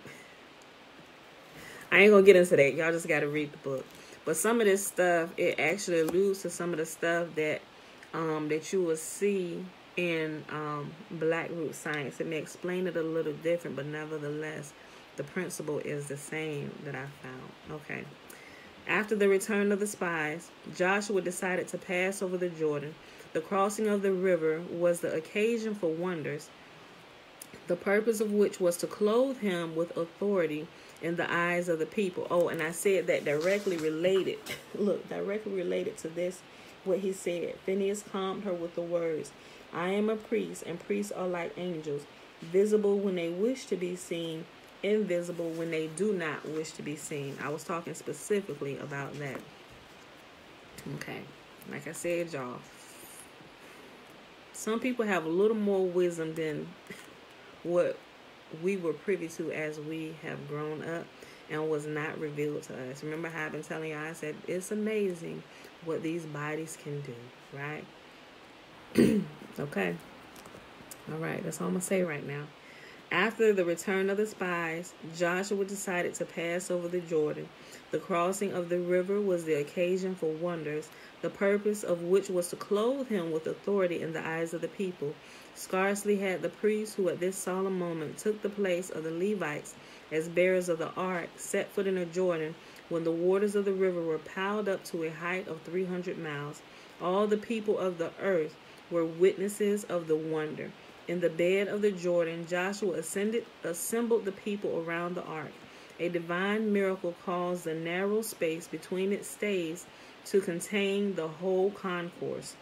S1: I ain't gonna get into that. Y'all just gotta read the book. But some of this stuff, it actually alludes to some of the stuff that that you will see in BlackRoots Science. It may explain it a little different, but nevertheless, the principle is the same that I found. Okay. After the return of the spies, Joshua decided to pass over the Jordan. The crossing of the river was the occasion for wonders, the purpose of which was to clothe him with authority in the eyes of the people. Oh, and I said that directly related. Look, directly related to this, what he said. Phinehas calmed her with the words, "I am a priest, and priests are like angels, visible when they wish to be seen, invisible when they do not wish to be seen." I was talking specifically about that. Okay, like I said, y'all, some people have a little more wisdom than what we were privy to as we have grown up and was not revealed to us. Remember how I've been telling y'all, I said it's amazing what these bodies can do, right? Okay. All right, that's all I'm going to say right now. After the return of the spies, Joshua decided to pass over the Jordan. The crossing of the river was the occasion for wonders, the purpose of which was to clothe him with authority in the eyes of the people. Scarcely had the priests, who at this solemn moment took the place of the Levites as bearers of the ark, set foot in the Jordan, when the waters of the river were piled up to a height of 300 miles. All the people of the earth were witnesses of the wonder. In the bed of the Jordan, Joshua assembled the people around the ark. A divine miracle caused the narrow space between its stays to contain the whole concourse.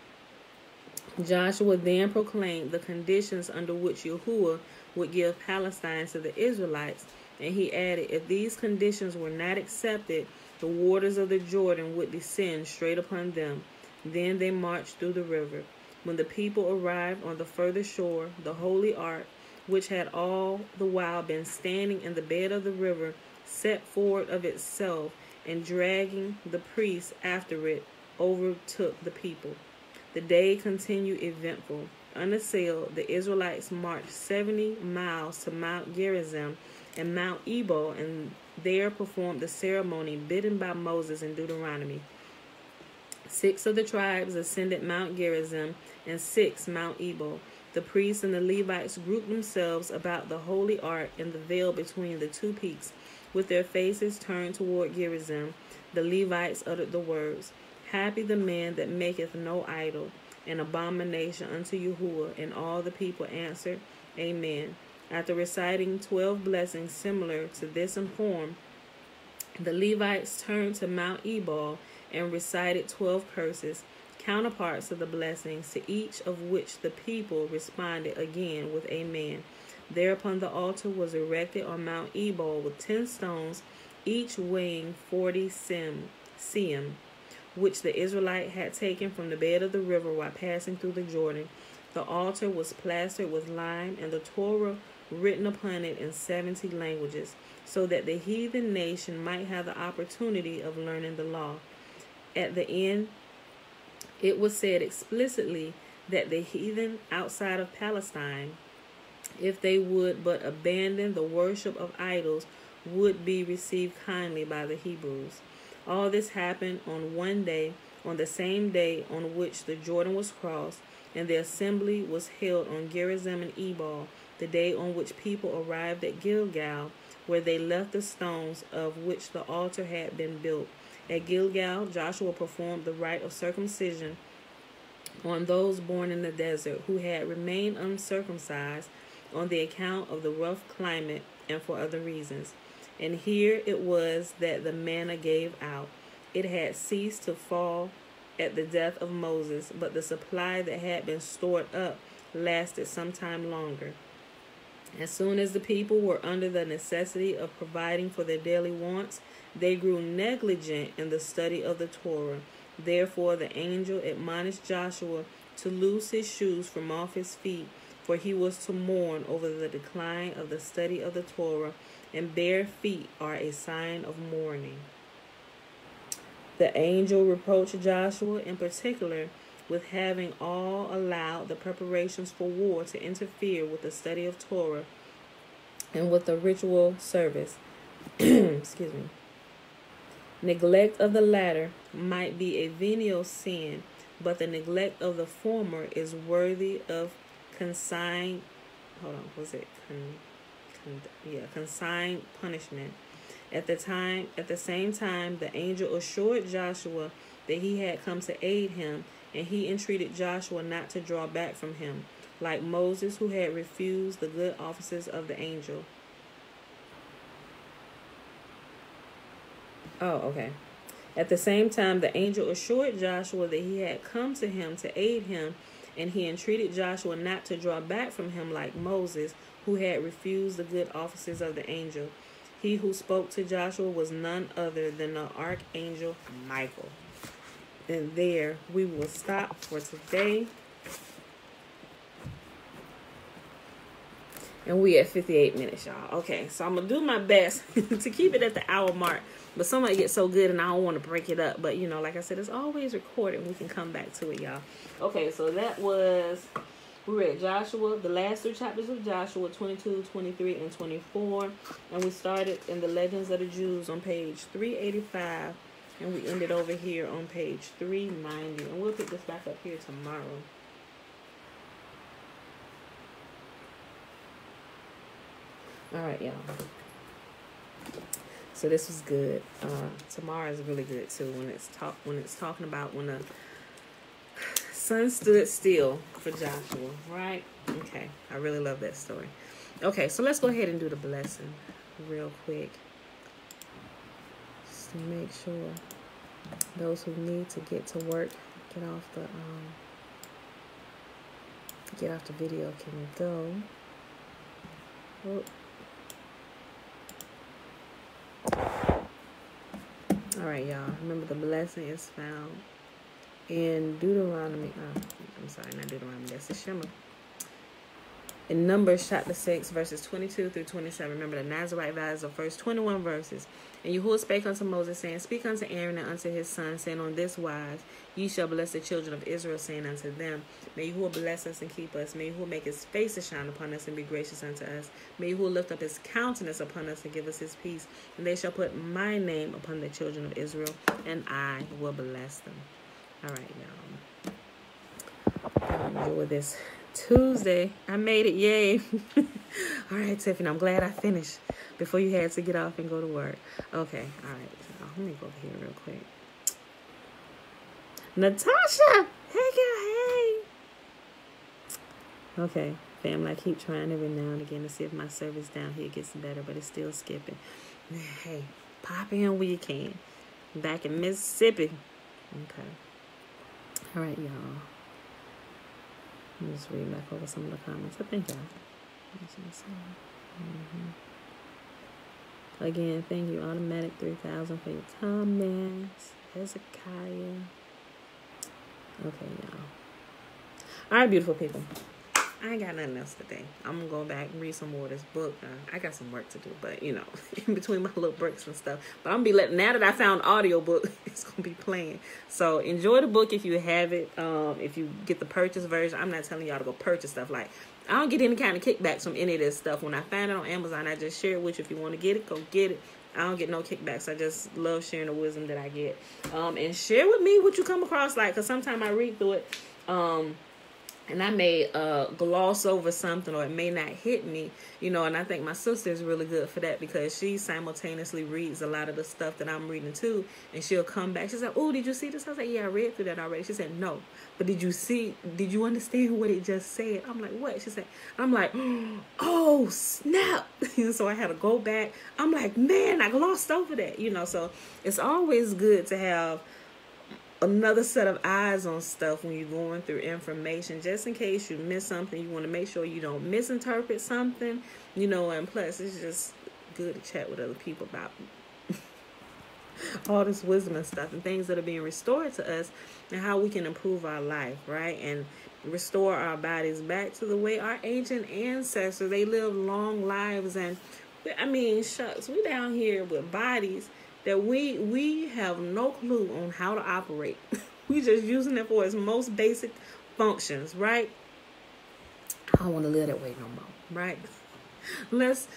S1: Joshua then proclaimed the conditions under which Yahuwah would give Palestine to the Israelites, and he added, if these conditions were not accepted, the waters of the Jordan would descend straight upon them. Then they marched through the river. When the people arrived on the further shore, the holy ark, which had all the while been standing in the bed of the river, set forward of itself, and dragging the priests after it, overtook the people. The day continued eventful. Unassailed, the Israelites marched 70 miles to Mount Gerizim and Mount Ebal, and there performed the ceremony bidden by Moses in Deuteronomy. 6 of the tribes ascended Mount Gerizim, and 6 Mount Ebal. The priests and the Levites grouped themselves about the holy ark in the veil between the two peaks, with their faces turned toward Gerizim. The Levites uttered the words, "Happy the man that maketh no idol, an abomination unto Yahuwah." And all the people answered, "Amen." After reciting 12 blessings similar to this in form, the Levites turned to Mount Ebal and recited 12 curses, counterparts of the blessings, to each of which the people responded again with Amen. Thereupon the altar was erected on Mount Ebal with 10 stones, each weighing 40 cm, which the Israelite had taken from the bed of the river while passing through the Jordan. The altar was plastered with lime, and the Torah written upon it in 70 languages, so that the heathen nation might have the opportunity of learning the law. At the end, it was said explicitly that the heathen outside of Palestine, if they would but abandon the worship of idols, would be received kindly by the Hebrews. All this happened on one day, on the same day on which the Jordan was crossed, and the assembly was held on Gerizim and Ebal, the day on which people arrived at Gilgal, where they left the stones of which the altar had been built. At Gilgal, Joshua performed the rite of circumcision on those born in the desert who had remained uncircumcised on the account of the rough climate and for other reasons. And here it was that the manna gave out. It had ceased to fall at the death of Moses, but the supply that had been stored up lasted some time longer. As soon as the people were under the necessity of providing for their daily wants, they grew negligent in the study of the Torah. Therefore the angel admonished Joshua to loose his shoes from off his feet, for he was to mourn over the decline of the study of the Torah, and bare feet are a sign of mourning. The angel reproached Joshua in particular with having all allowed the preparations for war to interfere with the study of Torah and with the ritual service. Excuse me. Neglect of the latter might be a venial sin, but the neglect of the former is worthy of consigned punishment. At the same time, the angel assured Joshua that he had come to aid him, and he entreated Joshua not to draw back from him, like Moses, who had refused the good offices of the angel. At the same time, the angel assured Joshua that he had come to him to aid him, and he entreated Joshua not to draw back from him like Moses, who had refused the good offices of the angel. He who spoke to Joshua was none other than the archangel Michael. And there we will stop for today. And we at 58 minutes, y'all. Okay, so I'm going to do my best to keep it at the hour mark. But some might get so good and I don't want to break it up. But, you know, like I said, it's always recorded. We can come back to it, y'all. Okay, so that was, we read Joshua, the last 3 chapters of Joshua, 22, 23, and 24. And we started in the Legends of the Jews on page 385. And we ended over here on page 390. And we'll pick this back up here tomorrow. All right, y'all. So this was good. Tomorrow is really good too. When it's talking about when the sun stood still for Joshua, right? Okay, I really love that story. Okay, so let's go ahead and do the blessing real quick, just to make sure those who need to get to work, get off the video can go. Oh. All right, y'all. Remember, the blessing is found in Deuteronomy. I'm sorry, not Deuteronomy. That's the Shema. In Numbers chapter 6, verses 22 through 27. Remember, the Nazarite vows are first 21 verses. And Yahuwah spake unto Moses, saying, Speak unto Aaron and unto his sons, saying, On this wise ye shall bless the children of Israel, saying unto them, May Yahuwah bless us and keep us. May Yahuwah make his face to shine upon us and be gracious unto us. May Yahuwah lift up his countenance upon us and give us his peace. And they shall put my name upon the children of Israel, and I will bless them. All right, y'all. Enjoy this Tuesday. I made it. Yay. All right, Tiffany, I'm glad I finished before you had to get off and go to work. Okay. All right. So let me go over here real quick. Natasha. Hey, girl. Hey. Okay, family. I keep trying every now and again to see if my service down here gets better, but it's still skipping. Hey, pop in when you can. Back in Mississippi. Okay. All right, y'all. Let me just read back over some of the comments. I think y'all. Again, thank you, Automatic 3000, for your comments. Hezekiah. Okay, y'all. All right, beautiful people. I ain't got nothing else today. I'm going to go back and read some more of this book. I got some work to do, but, you know, in between my little breaks and stuff. But I'm going to be letting, now that I found audiobook, it's going to be playing. So enjoy the book if you have it. If you get the purchase version, I'm not telling y'all to go purchase stuff. Like, I don't get any kind of kickbacks from any of this stuff. When I find it on Amazon, I just share it with you. If you want to get it, go get it. I don't get no kickbacks. I just love sharing the wisdom that I get. And share with me what you come across, like, because sometimes I read through it, and I may gloss over something, or it may not hit me, you know, and I think my sister is really good for that, because she simultaneously reads a lot of the stuff that I'm reading too, and she'll come back. She's like, oh, did you see this? I was like, yeah, I read through that already. She said, no, but did you understand what it just said? I'm like, what? She said, I'm like, oh, snap. So I had to go back. I'm like, man, I glossed over that, you know, so it's always good to have another set of eyes on stuff when you're going through information, just in case you miss something. You want to make sure you don't misinterpret something, you know, and plus it's just good to chat with other people about all this wisdom and stuff, and things that are being restored to us, and how we can improve our life, right? And restore our bodies back to the way our ancient ancestors, they lived long lives. And I mean, shucks, we down here with bodies that we have no clue on how to operate. We just using it for its most basic functions, right? I don't want to live that way no more, right? Let's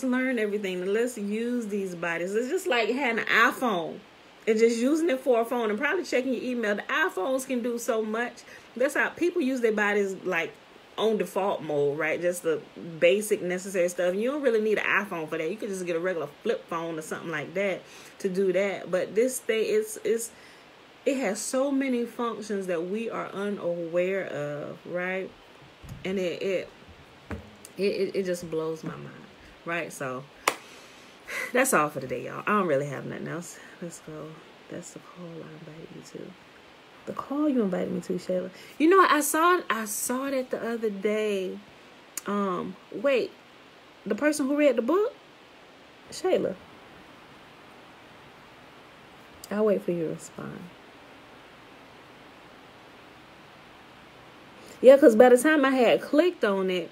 S1: learn everything, and let's use these bodies. It's just like having an iPhone and just using it for a phone and probably checking your email. The iPhones can do so much. That's how people use their bodies, like on default mode, right? Just the basic necessary stuff. You don't really need an iPhone for that. You can just get a regular flip phone or something like that to do that. But this thing it has so many functions that we are unaware of, right? And it just blows my mind, right? So that's all for today, y'all. I don't really have nothing else. Let's go. That's the call I invited you to. The call you invited me to, Shayla. You know, I saw that the other day. Wait, the person who read the book, Shayla. I'll wait for you to respond. Yeah, because by the time I had clicked on it,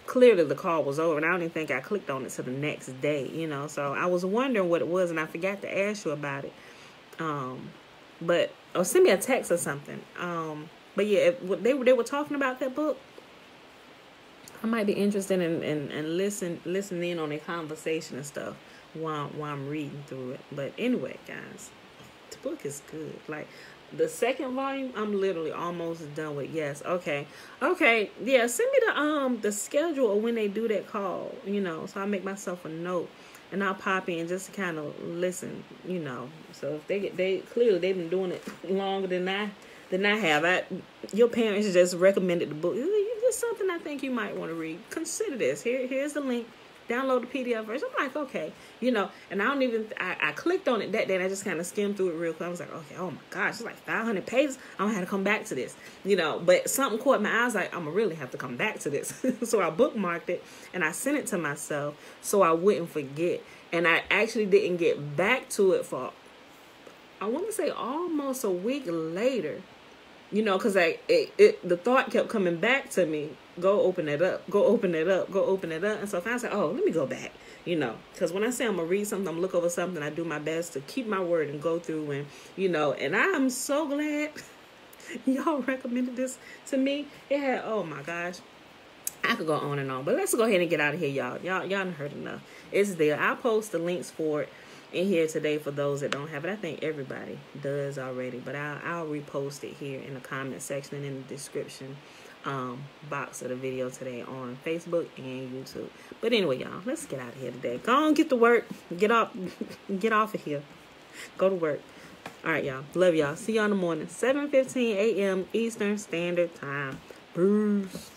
S1: clearly the call was over, and I don't even think I clicked on it till the next day. You know, so I was wondering what it was, and I forgot to ask you about it. Or send me a text or something. But yeah, if they were talking about that book, I might be interested in listening in on their conversation and stuff while I'm reading through it. But anyway, guys, the book is good. Like the second volume, I'm literally almost done with. Yes, okay, yeah. Send me the schedule of when they do that call. You know, so I make myself a note. And I'll pop in just to kind of listen, you know. So if they clearly they've been doing it longer than I have. Your parents just recommended the book. It's something I think you might want to read. Consider this. Here's the link. Download the PDF version. I'm like, okay, you know. And I clicked on it that day, and I just kind of skimmed through it real quick. I was like, okay, oh my gosh, it's like 500 pages. I'm gonna have to come back to this, you know. But something caught my eye. I was like, I'm gonna really have to come back to this. So I bookmarked it and I sent it to myself so I wouldn't forget. And I actually didn't get back to it for I want to say almost a week later, you know, because the thought kept coming back to me. Go open it up. Go open it up. Go open it up. And so if I said, oh, let me go back, you know, because when I say I'm going to read something, I'm going to look over something, I do my best to keep my word and go through and, you know, and I'm so glad y'all recommended this to me. It had, oh my gosh, I could go on and on, but let's go ahead and get out of here, y'all. Y'all done heard enough. It's there. I'll post the links for it in here today for those that don't have it. I think everybody does already, but I'll repost it here in the comment section and in the description box of the video today on Facebook and YouTube. But anyway, y'all, let's get out of here today. Go on, get to work. Get off of here. Go to work. All right, y'all. Love y'all. See y'all in the morning, 7:15 a.m. Eastern Standard Time. Peace.